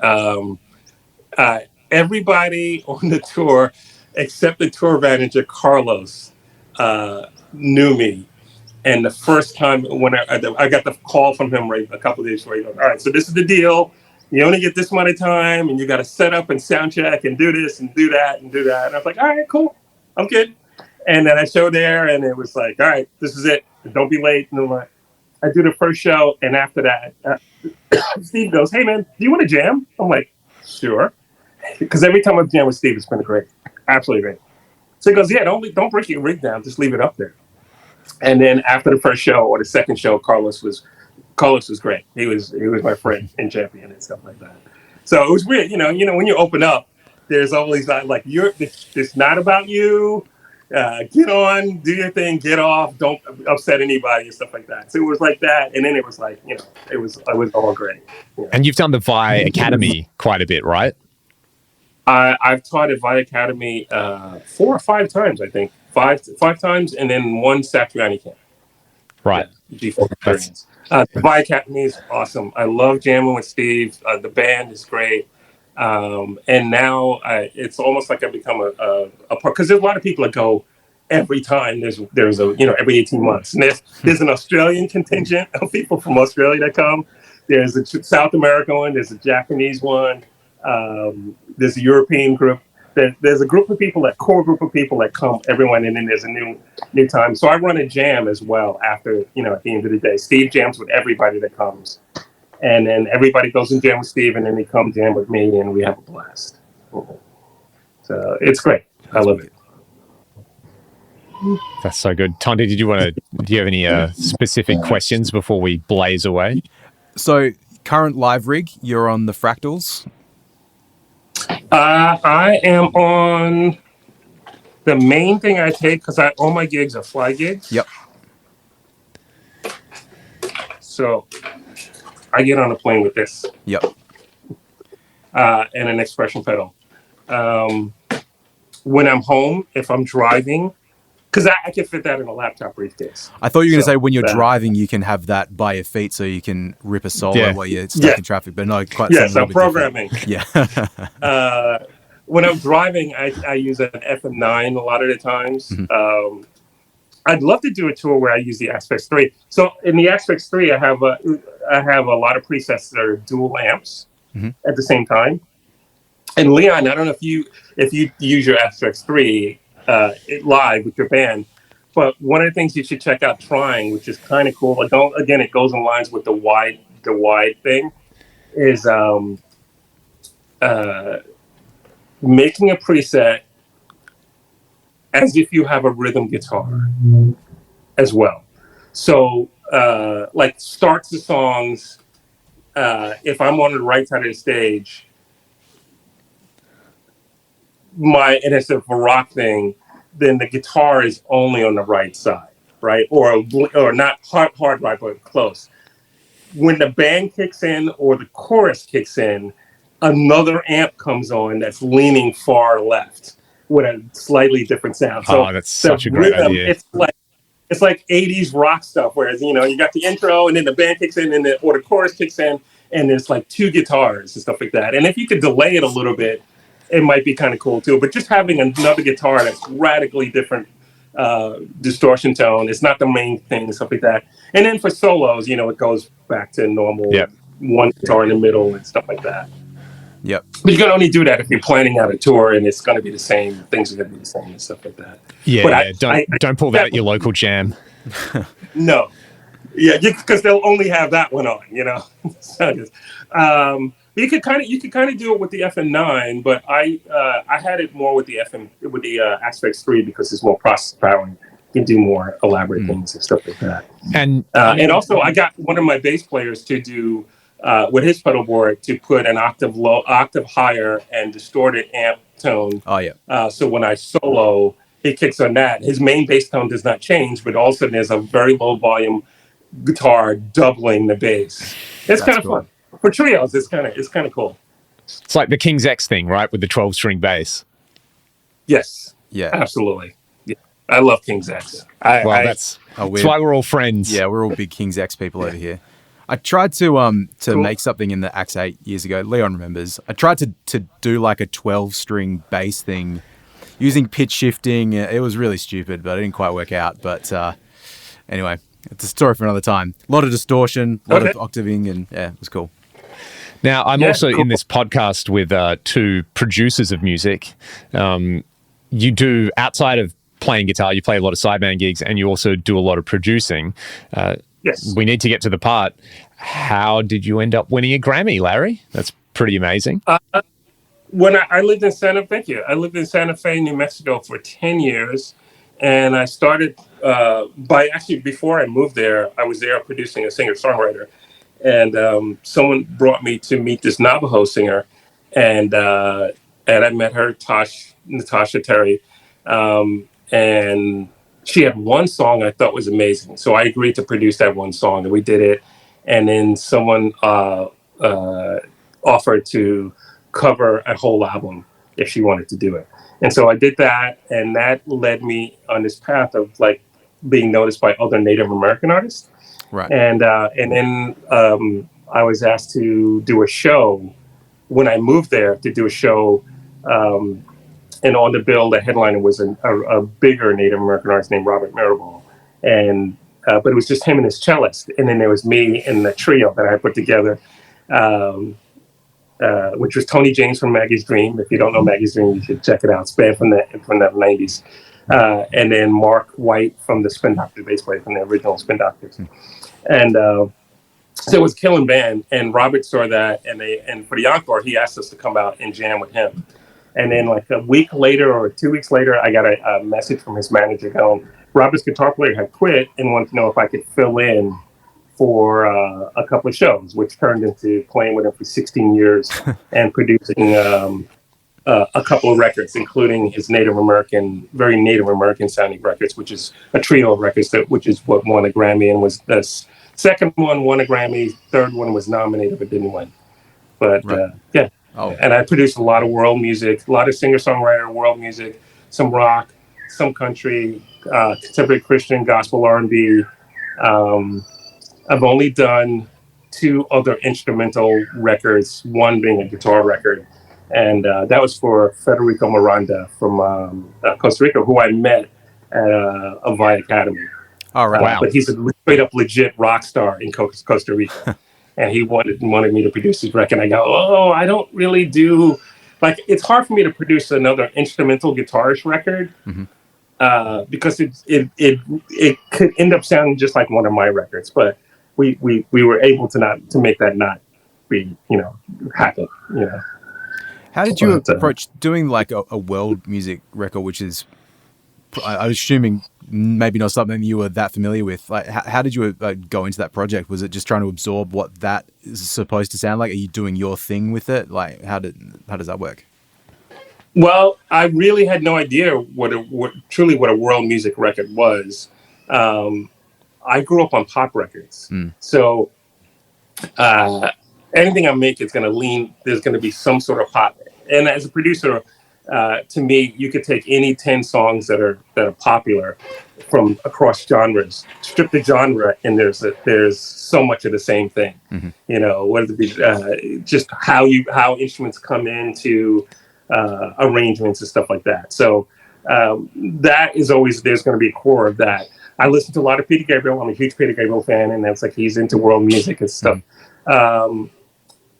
Everybody on the tour, except the tour manager, Carlos, knew me. And the first time when I got the call from him a couple of days later, all right, so this is the deal. You only get this amount of time, and you got to set up and sound check and do this and do that and do that. And I was like, all right, cool. I'm good. And then I showed there, and it was like, all right, this is it. Don't be late. And I'm like, I do the first show, and after that, Steve goes, hey, man, do you want to jam? I'm like, sure. Because every time I've jammed with Steve, it's been great. Absolutely great. So he goes, yeah, don't break your rig down. Just leave it up there. And then after the first show or the second show, Carlos was great. He was my friend and champion and stuff like that. So it was weird. You know, when you open up, there's always like it's not about you. Get on, do your thing, get off, don't upset anybody and stuff like that. So it was like that, and then it was like, it was all great. Yeah. And you've done the Vi Academy quite a bit, right? I've taught at Vi Academy 4 or 5 times, I think. Five times, and then 1 Satriani camp. Right. Before experience. The Vi Academy is awesome. I love jamming with Steve. The band is great. And now it's almost like I've become a part, because there's a lot of people that go every time. There's a every 18 months, and there's an Australian contingent of people from Australia that come. There's a South American one. There's a Japanese one. There's a European group. There's a group of people, that core group of people that come everyone, and then there's a new time. So I run a jam as well after, at the end of the day. Steve jams with everybody that comes. And then everybody goes and jam with Steve, and then they come jam with me, and we have a blast. So it's great. I love it. That's so good. Tondi, do you have any specific questions before we blaze away? So current live rig, you're on the Fractals? I am on the main thing I take, because all my gigs are fly gigs. Yep. So I get on a plane with this. Yep. And an expression pedal. When I'm home, if I'm driving, because I can fit that in a laptop briefcase. I thought you were going to say when you're driving, you can have that by your feet so you can rip a solo while you're stuck in traffic. But no, quite yes, I'm programming. Different. Yeah. When I'm driving, I use an FM9 a lot of the times. Mm-hmm. I'd love to do a tour where I use the Aspect 3. So in the Aspect 3, I have a lot of presets that are dual amps at the same time. And Leon, I don't know if you use your Aspect 3 live with your band, but one of the things you should check out trying, which is kind of cool. Again, it goes in lines with the wide thing, is making a preset as if you have a rhythm guitar as well. So, like starts the songs, if I'm on the right side of the stage, and it's a Baroque thing, then the guitar is only on the right side, right? Or not hard right, but close. When the band kicks in or the chorus kicks in, another amp comes on that's leaning far left with a slightly different sound. So that's such a great idea. It's like 80s rock stuff, whereas you got the intro and then the band kicks in or the chorus kicks in, and there's like 2 guitars and stuff like that. And if you could delay it a little bit, it might be kind of cool too. But just having another guitar that's radically different distortion tone, it's not the main thing and stuff like that. And then for solos, it goes back to normal one guitar in the middle and stuff like that. Yep. But you can only do that if you're planning out a tour and it's going to be the same. Things are going to be the same and stuff like that. Yeah, But yeah. Don't pull that at your local jam. No. Yeah, because they'll only have that one on, you know. So, you could kind of do it with the FM9, but I had it more with the Aspects 3 because it's more process power and you can do more elaborate things and stuff like that. And also, I got one of my bass players to do with his pedal board to put an octave higher and distorted amp tone. Oh yeah. So when I solo, he kicks on that. His main bass tone does not change, but all of a sudden there's a very low volume guitar doubling the bass. It's kind of fun for trios. It's kind of cool. It's like the King's X thing, right, with the 12-string bass. Yes. Yeah. Absolutely. Yeah. I love King's X. That's why we're all friends. Yeah, we're all big King's X people over here. I tried to make something in the Axe 8 years ago. Leon remembers. I tried to do like a 12-string bass thing using pitch shifting. It was really stupid, but it didn't quite work out. But anyway, it's a story for another time. A lot of distortion, a lot of octaving, and yeah, it was cool. Now, I'm also in this podcast with two producers of music. You do, outside of playing guitar, you play a lot of sideband gigs, and you also do a lot of producing. Yes. We need to get to the part. How did you end up winning a Grammy, Larry? That's pretty amazing. When I lived in I lived in Santa Fe, New Mexico for 10 years. And I started before I moved there, I was there producing a singer-songwriter. And someone brought me to meet this Navajo singer. And I met her, Natasha Terry. And she had one song I thought was amazing. So I agreed to produce that one song, and we did it. And then someone offered to cover a whole album if she wanted to do it. And so I did that, and that led me on this path of like being noticed by other Native American artists. Right. And then I was asked to do a show when I moved there to do a show. And on the bill, the headliner was a bigger Native American artist named Robert Mirabal. And but it was just him and his cellist. And then there was me and the trio that I put together, which was Tony James from Maggie's Dream. If you don't know Maggie's Dream, you should check it out. It's band from the 90s. And then Mark White from the Spin Doctors, bass player from the original Spin Doctors. And so it was killing band. And Robert saw that. And for the encore, he asked us to come out and jam with him. And then like a week later or 2 weeks later, I got a message from his manager going, Robert's guitar player had quit and wanted to know if I could fill in for a couple of shows, which turned into playing with him for 16 years and producing a couple of records, including his very Native American sounding records, which is a trio of records, which is what won a Grammy, and was the second one won a Grammy, third one was nominated but didn't win. But yeah. Oh. And I produced a lot of world music, a lot of singer-songwriter world music, some rock, some country, contemporary Christian, gospel, R&B. I've only done 2 other instrumental records, one being a guitar record. And that was for Federico Miranda from Costa Rica, who I met at Avaya Academy. All right. Wow. But he's a straight up legit rock star in Costa Rica. And he wanted me to produce his record. And I go, I don't really do, like, it's hard for me to produce another instrumental guitarist record because it could end up sounding just like one of my records. But we were able to make that not be, happen, How did you approach doing like a world music record, which is, I was assuming, maybe not something you were that familiar with? Like, how did you go into that project? Was it just trying to absorb what that is supposed to sound like? Are you doing your thing with it? Like, how does that work? Well, I really had no idea what a world music record was. I grew up on pop records, so anything I make is going to there's going to be some sort of pop. And as a producer, to me, you could take any 10 songs that are popular from across genres, strip the genre, and there's so much of the same thing. Whether it be just how instruments come into arrangements and stuff like that. So that is always, there's going to be a core of that. I listen to a lot of Peter Gabriel. I'm a huge Peter Gabriel fan, and that's like he's into world music and stuff.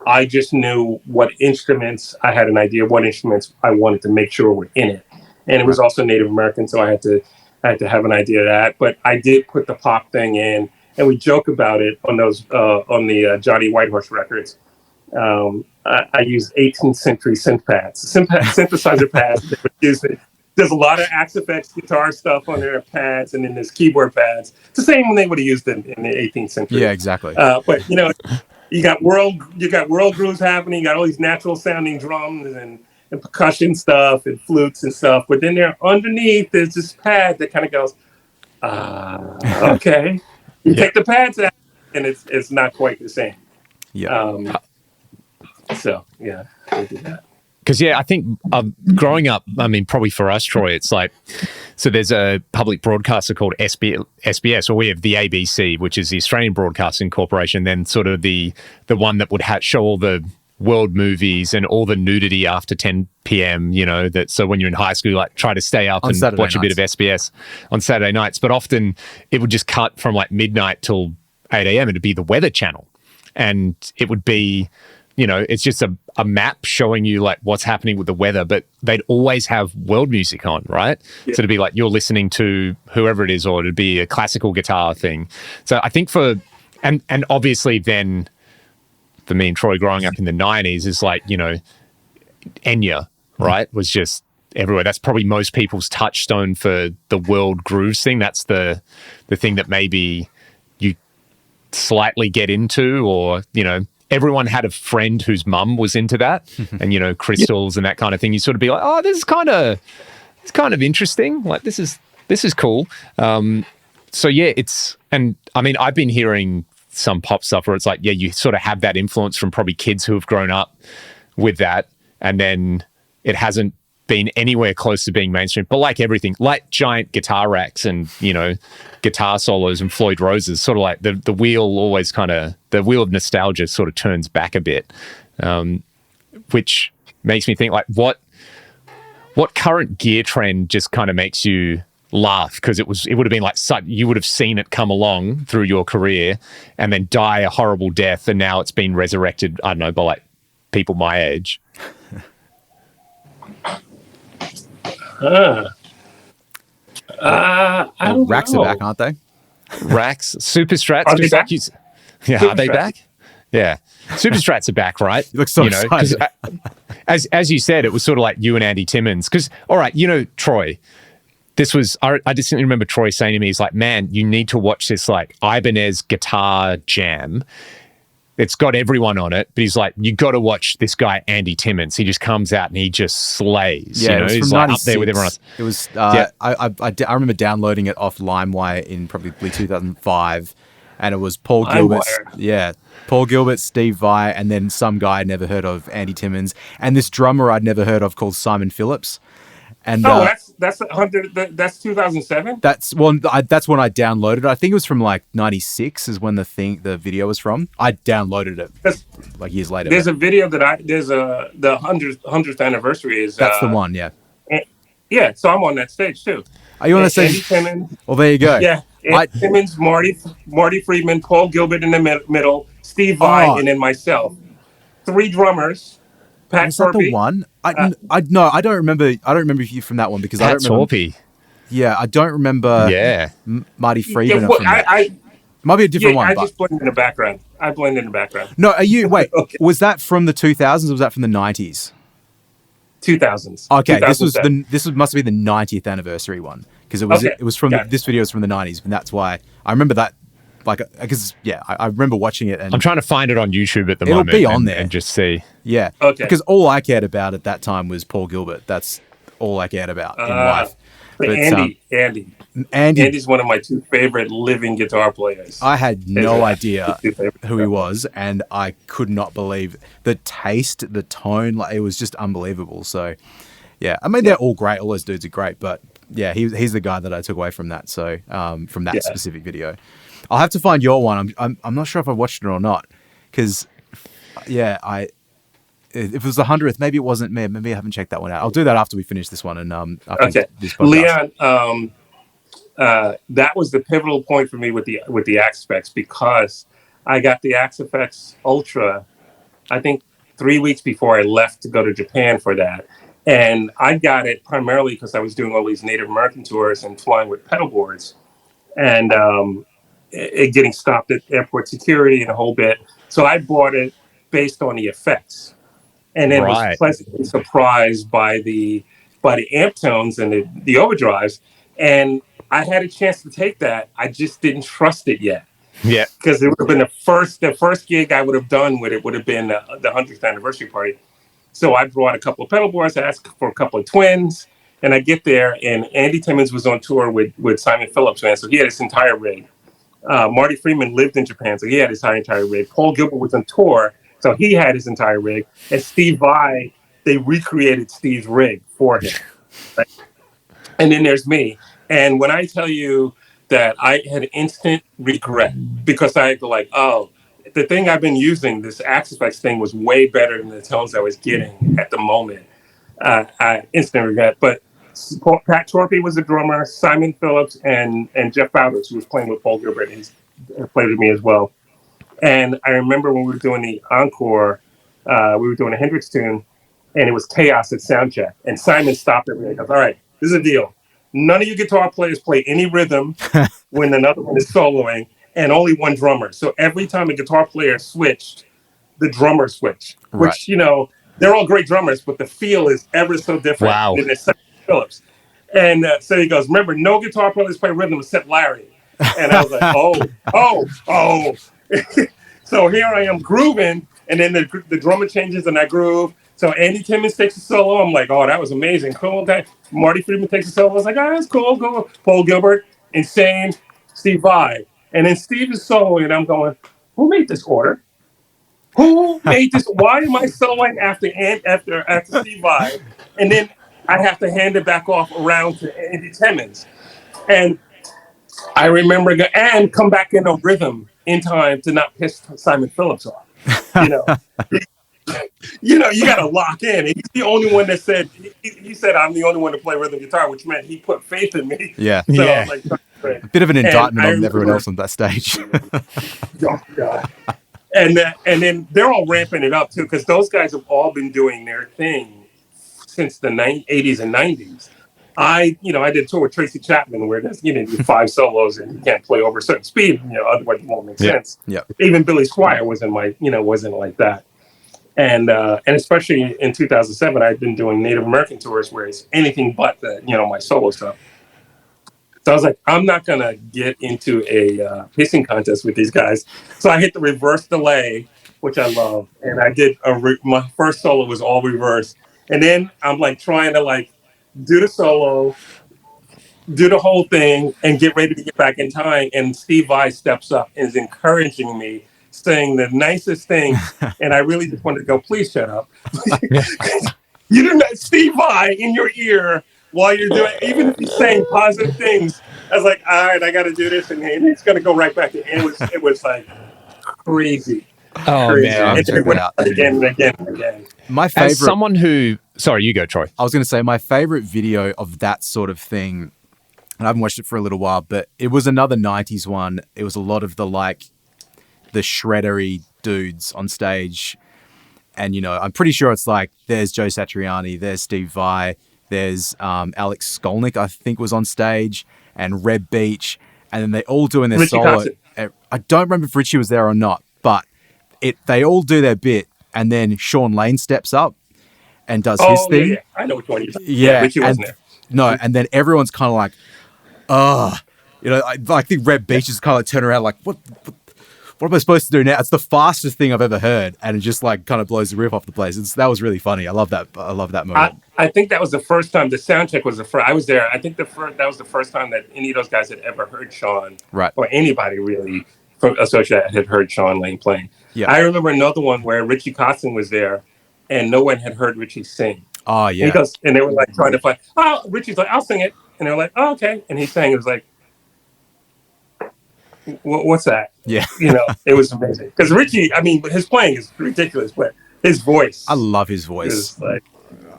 I just knew what instruments, I had an idea of what instruments I wanted to make sure were in it. And it was also Native American, so I had to have an idea of that. But I did put the pop thing in, and we joke about it on those on the Johnny Whitehorse records. I used 18th century synth pads, synthesizer pads. They would use it. There's a lot of Axe-Fx guitar stuff on their pads, and then there's keyboard pads. It's the same one they would have used in the 18th century. Yeah, exactly. But you know, you got world grooves happening. You got all these natural sounding drums and percussion stuff and flutes and stuff. But then there underneath, there's this pad that kind of goes, okay. You take the pads out, and it's not quite the same. Yeah. So yeah, I did that. Because, yeah, I think growing up, I mean, probably for us, Troy, it's like, so there's a public broadcaster called SBS, or we have the ABC, which is the Australian Broadcasting Corporation, then sort of the one that would show all the world movies and all the nudity after 10 p.m., you know, that so when you're in high school, like try to stay up on and Saturday watch a bit of SBS on Saturday nights. But often it would just cut from like midnight till 8 a.m. It'd be the Weather Channel. And it would be, you know, it's just a map showing you like what's happening with the weather, but they'd always have world music on, right? Yeah. So it'd be like you're listening to whoever it is, or it'd be a classical guitar thing. So I think and obviously then for me and Troy growing up in the 90s is like, you know, Enya, right, was just everywhere. That's probably most people's touchstone for the world grooves thing. That's the thing that maybe you slightly get into, or, you know, everyone had a friend whose mum was into that and, you know, crystals and that kind of thing. You sort of be like, oh, it's kind of interesting. Like, this is cool. So yeah, and I mean, I've been hearing some pop stuff where it's like, yeah, you sort of have that influence from probably kids who have grown up with that. And then it hasn't been anywhere close to being mainstream, but like everything, like giant guitar racks and, you know, guitar solos and Floyd Roses, sort of like the wheel always the wheel of nostalgia sort of turns back a bit, which makes me think like what current gear trend just kind of makes you laugh, because it would have been like you would have seen it come along through your career and then die a horrible death, and now it's been resurrected, I don't know, by like people my age. I don't Racks know. are back, aren't they? Racks, Super Strats. Are they back? Yeah, Super are they Strats. back? Yeah, Super Strats are back, right? You look so because excited. as you said, it was sort of like you and Andy Timmons. Because all right, you know, Troy. This was I distinctly remember Troy saying to me, he's like, "Man, you need to watch this like Ibanez guitar jam. It's got everyone on it, but he's like, you got to watch this guy Andy Timmons. He just comes out and he just slays. Yeah, you know, it was he's from like 96. up there with everyone else. It was. Yeah. I remember downloading it off LimeWire in probably 2005, and it was Paul Gilbert. Yeah, Paul Gilbert, Steve Vai, and then some guy I'd never heard of, Andy Timmons, and this drummer I'd never heard of called Simon Phillips. And that's 100. That's 2007. that's when I downloaded it. I think it was from like 96 is when the video was from. I downloaded it like years later. There's a video that the 100th anniversary is. That's the one, yeah. Yeah, so I'm on that stage too. Are you on the same? Andy Timmons. Well, there you go. Yeah, Andy Timmons, Marty Friedman, Paul Gilbert in the middle, Steve Vai, and then myself. 3 drummers. Pat Was that Torpy. the one? No, I don't remember. I don't remember you from that one because I Pat don't remember. Torpy. Yeah, I don't remember. Yeah. Marty Friedman. Yeah, well, from that. Might be a different one. I But just blend in the background. I blend in the background. no, are you? Wait, Okay. was that from the 2000s? Or was that from the 90s? 2000s. Okay, this was 2007. must be the 90th anniversary one because it was Okay, it was from got it. this video was from the 90s, and that's why I remember that. Like, because I remember watching it, and I'm trying to find it on YouTube at the It'll moment. be on there. and just see. yeah, Okay. because all I cared about at that time was Paul Gilbert. That's all I cared about in life. But Andy, Andy's one of my 2 favorite living guitar players. I had no idea 2 favorite who he was, and I could not believe the taste, the tone. Like, it was just unbelievable. So, yeah, I mean, they're all great. All those dudes are great, but yeah, he's the guy that I took away from that. So, from that specific video, I'll have to find your one. I'm not sure if I watched it or not, because yeah, if it was the 100th, maybe it wasn't me. Maybe I haven't checked that one out. I'll do that after we finish this one and after Okay, this podcast. Leon, that was the pivotal point for me with the Axe-Fx, because I got the Axe-Fx Ultra I think 3 weeks before I left to go to Japan for that. And I got it primarily because I was doing all these Native American tours and flying with pedal boards, and it getting stopped at airport security and a whole bit. So I bought it based on the effects, and then was pleasantly surprised by the amp tones and the overdrives. And I had a chance to take that. I just didn't trust it yet. Yeah, because it would have been the first gig I would have done with it would have been the 100th anniversary party. So I brought a couple of pedal boards, I asked for a couple of twins, and I get there, and Andy Timmons was on tour with Simon Phillips, man. So he had his entire rig. Marty Friedman lived in Japan, so he had his entire rig. Paul Gilbert was on tour, so he had his entire rig. And Steve Vai, they recreated Steve's rig for him. Right? And then there's me. And when I tell you that I had instant regret because I like, oh, the thing I've been using, this Axis Flex thing, was way better than the tones I was getting at the moment. I instant regret. But Pat Torpey was the drummer, Simon Phillips, and Jeff Bowders, who was playing with Paul Gilbert. He's played with me as well. And I remember when we were doing the encore, we were doing a Hendrix tune, and it was chaos at soundcheck. And Simon stopped it and goes, all right, this is a deal. None of you guitar players play any rhythm when another one is soloing, and only one drummer. So every time a guitar player switched, the drummer switched, which, you know, they're all great drummers, but the feel is ever so different than the Phillips. And so he goes, remember, no guitar players play rhythm except Larry. And I was like, oh. So here I am grooving, and then the drummer changes and I groove. So Andy Timmons takes a solo. I'm like, oh, that was amazing. Cool. Okay. Marty Friedman takes a solo. I was like, oh, that's cool. Go. Paul Gilbert, insane. Steve Vai. And then Steve is soloing, and I'm going, who made this order? Who made this? Why am I soloing after Steve Vai? And then I have to hand it back off around to Andy Timmons. And I remember and come back in a rhythm in time to not piss Simon Phillips off. You know, you got to lock in. He's the only one that said, he said, I'm the only one to play rhythm guitar, which meant he put faith in me. Yeah. So I'm like, a bit of an indictment on everyone else on that stage. Oh, God. And then they're all ramping it up, too, because those guys have all been doing their thing since the 80s and 90s. I did a tour with Tracy Chapman where there's, 5 solos and you can't play over a certain speed, otherwise it won't make sense. Yeah. Even Billy Squier wasn't like that. And especially in 2007, I'd been doing Native American tours where it's anything but my solo stuff. So I was like, I'm not going to get into a pissing contest with these guys. So I hit the reverse delay, which I love. And I did my first solo was all reverse. And then I'm like trying to like do the solo, do the whole thing, and get ready to get back in time. And Steve Vai steps up and is encouraging me, saying the nicest things. And I really just wanted to go, please shut up. You do not Steve Vai in your ear while you're doing, even if he's saying positive things. I was like, all right, I got to do this, and it's going to go right back. And it was like crazy. Oh crazy. man, And it went out again and again and again. My favorite. As someone who, sorry, you go, Troy. I was going to say my favorite video of that sort of thing, and I haven't watched it for a little while, but it was another 90s one. It was a lot of the shreddery dudes on stage. And, I'm pretty sure it's like, there's Joe Satriani, there's Steve Vai, there's Alex Skolnick, I think, was on stage, and Reb Beach. And then they all doing their Richie solo. Kotzen. I don't remember if Richie was there or not, but they all do their bit. And then Sean Lane steps up and does his thing. Yeah. I know which one you're talking about. Yeah. Richie wasn't there. No, and then everyone's kind of like, I think Reb Beach is kind of like turn around like, what am I supposed to do now? It's the fastest thing I've ever heard, and it just like kind of blows the roof off the place. That was really funny. I love that. I love that moment. I think that was the first time the sound check was the first. I was there. I think that was the first time that any of those guys had ever heard Sean, right? Or anybody really from Associated had heard Sean Lane playing. Yeah. I remember another one where Richie Kotzen was there, and no one had heard Richie sing. Oh yeah. And they were like trying to find. Oh, Richie's like, I'll sing it, and they were like, oh, okay, and he sang. It was like, what's that? Yeah. It was amazing because Richie. I mean, his playing is ridiculous, but his voice. I love his voice.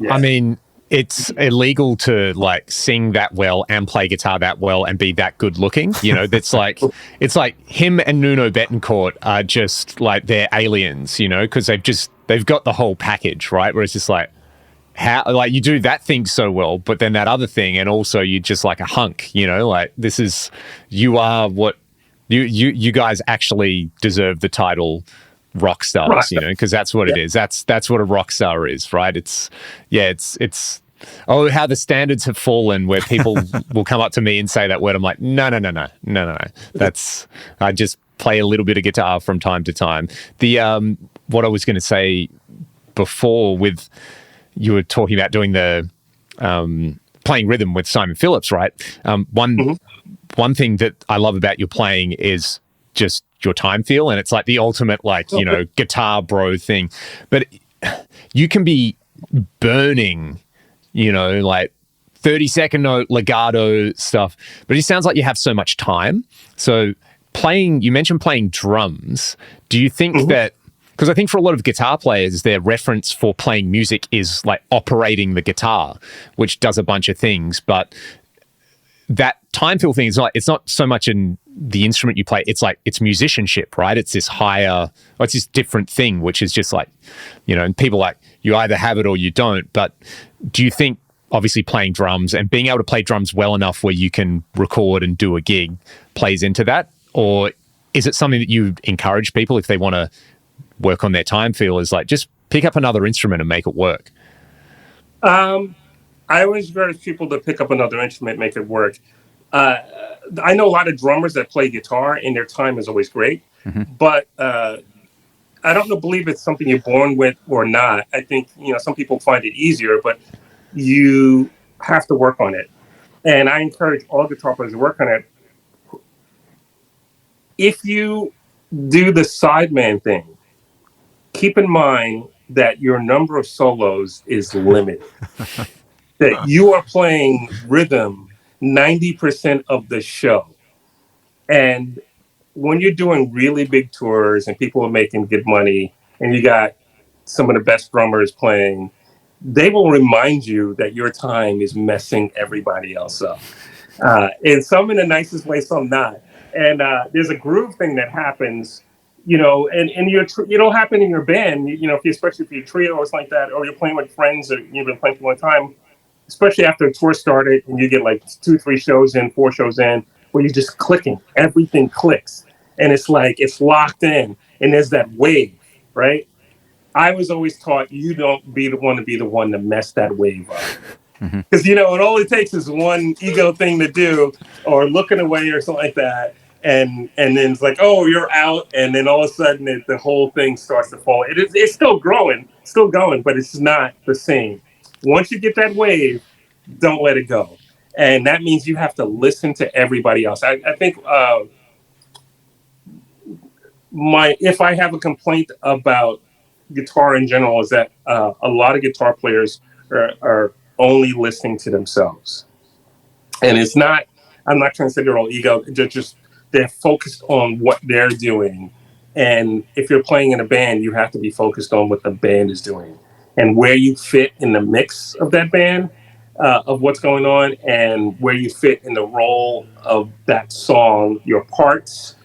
I mean, it's illegal to like sing that well and play guitar that well and be that good looking. You know, that's like, it's like him and Nuno Betancourt are just like, they're aliens, you know, because they've got the whole package, right? Where it's just like, how, like, you do that thing so well, but then that other thing, and also you're just like a hunk, you know, like you are what you guys actually deserve the title rock stars, you know, because that's what it is. That's what a rock star is, right? It's how the standards have fallen where people will come up to me and say that word. I'm like, no. That's, I just play a little bit of guitar from time to time. The what I was going to say before, with you were talking about doing the playing rhythm with Simon Phillips, right? One thing that I love about your playing is just your time feel, and it's like the ultimate, like, you know, guitar bro thing. But you can be burning, you know, like 30-second note legato stuff, but it sounds like you have so much time. So you mentioned playing drums. Do you think that, because I think for a lot of guitar players, their reference for playing music is like operating the guitar, which does a bunch of things, but that time feel thing is it's not so much in the instrument you play, it's like, it's musicianship, right? It's this it's this different thing, which is just like, you know, and people like, you either have it or you don't. But do you think, obviously playing drums and being able to play drums well enough where you can record and do a gig plays into that? Or is it something that you encourage people, if they want to work on their time feel, is like, just pick up another instrument and make it work? I always encourage people to pick up another instrument, make it work. I know a lot of drummers that play guitar and their time is always great, but I don't believe it's something you're born with or not. I think, you know, some people find it easier, but you have to work on it. And I encourage all guitar players to work on it. If you do the sideman thing, keep in mind that your number of solos is limited. That you are playing rhythm 90% of the show. And when you're doing really big tours and people are making good money and you got some of the best drummers playing, they will remind you that your time is messing everybody else up. And some in the nicest way, some not. And there's a groove thing that happens, you know, and it'll happen in your band, you know, especially if you're a trio or something like that, or you're playing with friends or you've been playing for a long time, especially after a tour started and you get like 2-3 shows in, 4 shows in, where you're just clicking, everything clicks. And it's like, it's locked in and there's that wave, right? I was always taught you don't be the one to mess that wave up. Because, you know, it only takes is one ego thing to do or looking away or something like that. And then it's like, oh, you're out. And then all of a sudden the whole thing starts to fall. It's still growing, still going, but it's not the same. Once you get that wave, don't let it go. And that means you have to listen to everybody else. I think if I have a complaint about guitar in general is that a lot of guitar players are only listening to themselves. And it's not, I'm not trying to say they're all ego, they're focused on what they're doing. And if you're playing in a band, you have to be focused on what the band is doing and where you fit in the mix of that band, of what's going on, and where you fit in the role of that song, your parts.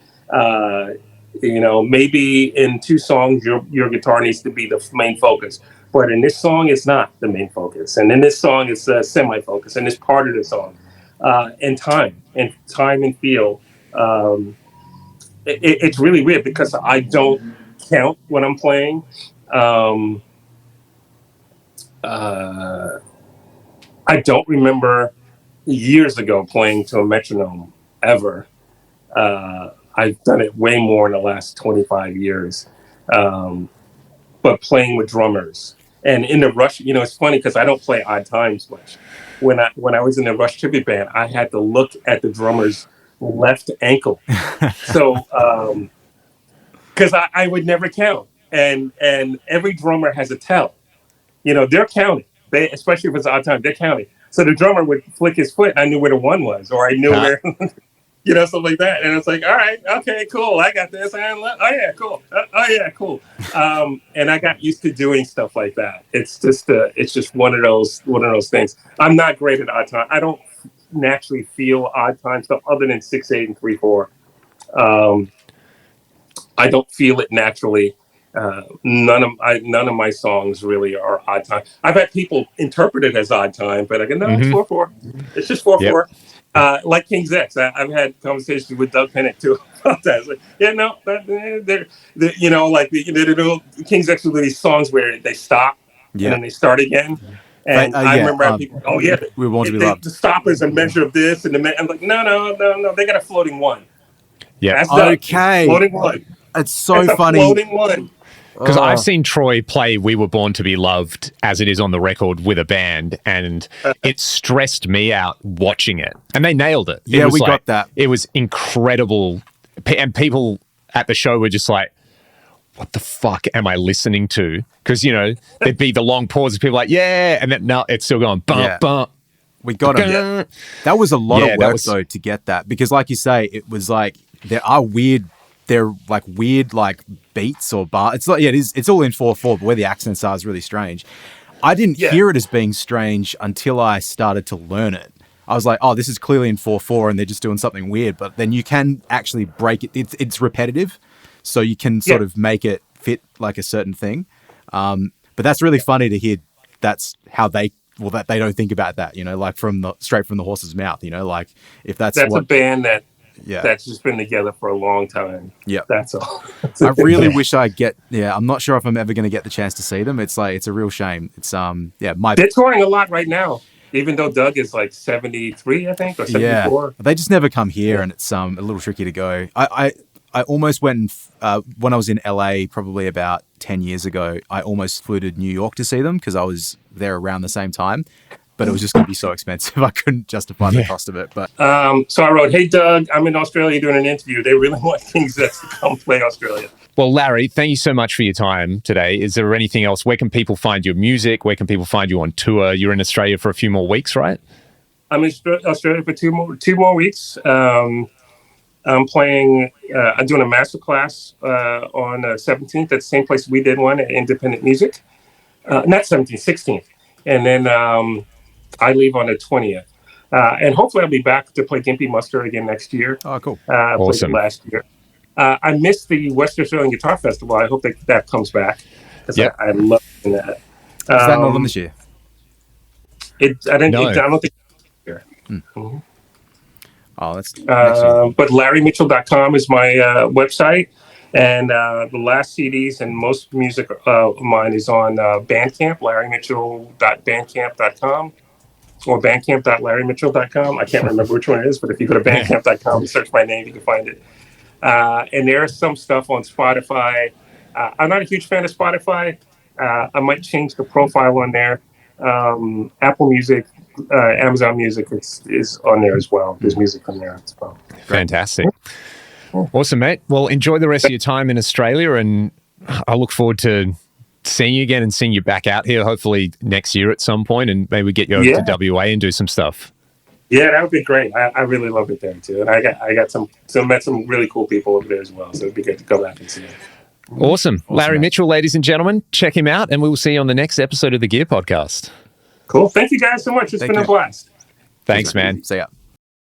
You know, maybe in 2 songs, your guitar needs to be the main focus. But in this song, it's not the main focus. And in this song, it's a semi-focus. And it's part of the song. And time and feel. It's really weird because I don't count when I'm playing. I don't remember years ago playing to a metronome ever. I've done it way more in the last 25 years. But playing with drummers and in the Rush, you know, it's funny because I don't play odd times much. When I was in the Rush tribute band, I had to look at the drummer's left ankle. So, because I would never count, and every drummer has a tell. You know, they're counting. Especially if it's odd time, they're counting. So the drummer would flick his foot, and I knew where the 1 was, or I knew where. stuff like that. And it's like, all right, okay, cool. I got this. Oh yeah, cool. Oh yeah, cool. And I got used to doing stuff like that. It's just one of those things. I'm not great at odd time. I don't naturally feel odd time stuff other than 6/8 and 3/4. I don't feel it naturally. None of my songs really are odd time. I've had people interpret it as odd time, but I go, no, it's 4/4. It's just 4/4. Like King's X, I've had conversations with Doug Pennick too about that. It's like, yeah, no, King's X with these songs where they stop and then they start again. And I remember people, we want to be loved. The stop is a measure of this, and I'm like, no, they got a floating one. Yeah, that's okay, floating one. It's so funny. Floating one. Because I've seen Troy play We Were Born to Be Loved as it is on the record with a band, and it stressed me out watching it. And they nailed it. Yeah, we got that. It was incredible. And people at the show were just like, what the fuck am I listening to? Because, there'd be the long pauses. People like, yeah. And then no, it's still going, bump, bump. We got it. Yeah. That was a lot of work, though, to get that. Because like you say, it was like, they're like weird like beats or bar. It's like it's all in 4/4, but where the accents are is really strange. I didn't hear it as being strange until I started to learn it. I was like, oh, this is clearly in 4/4 and they're just doing something weird. But then you can actually break it. It's repetitive, so you can sort of make it fit like a certain thing. But that's really funny to hear. That's how that they don't think about that. Like straight from the horse's mouth. Like if that's a band that's just been together for a long time. Yeah, that's all. I really wish I get. Yeah, I'm not sure if I'm ever going to get the chance to see them. It's a real shame. It's they're touring a lot right now. Even though Doug is like 73, I think, or 74. They just never come here, and it's a little tricky to go. I almost went when I was in LA probably about 10 years ago. I almost flew to New York to see them because I was there around the same time. But it was just going to be so expensive. I couldn't justify the cost of it. But so I wrote, hey, Doug, I'm in Australia doing an interview. They really want King's X to come play Australia. Well, Larry, thank you so much for your time today. Is there anything else? Where can people find your music? Where can people find you on tour? You're in Australia for a few more weeks, right? I'm in Australia for two more weeks. I'm playing, I'm doing a masterclass on 17th at the same place we did one at Independent Music. Not 17th, 16th. And then I leave on the 20th. And hopefully I'll be back to play Gimpy Muster again next year. Oh, cool. Awesome. Last year. I missed the Western Australian Guitar Festival. I hope that comes back. Yeah. I love that. Is that not on this year? I don't think it's here. Mm-hmm. Oh, that's but LarryMitchell.com is my website. And the last CDs and most music of mine is on Bandcamp, LarryMitchell.bandcamp.com or Bandcamp.LarryMitchell.com. I can't remember which one it is, but if you go to Bandcamp.com and search my name, you can find it. And there's some stuff on Spotify. I'm not a huge fan of Spotify. I might change the profile on there. Apple Music, Amazon Music is on there as well. There's music on there as well. Fantastic. Awesome, mate. Well, enjoy the rest of your time in Australia, and I look forward to seeing you again and seeing you back out here, hopefully next year at some point, and maybe get you over to WA and do some stuff. Yeah, that would be great. I really loved it there too, and I got met some really cool people over there as well. So it'd be good to go back and see it. Awesome. Larry Mitchell, ladies and gentlemen, check him out, and we will see you on the next episode of the Gear Podcast. Cool. Thank you guys so much. It's been a blast. Thanks, man. See ya.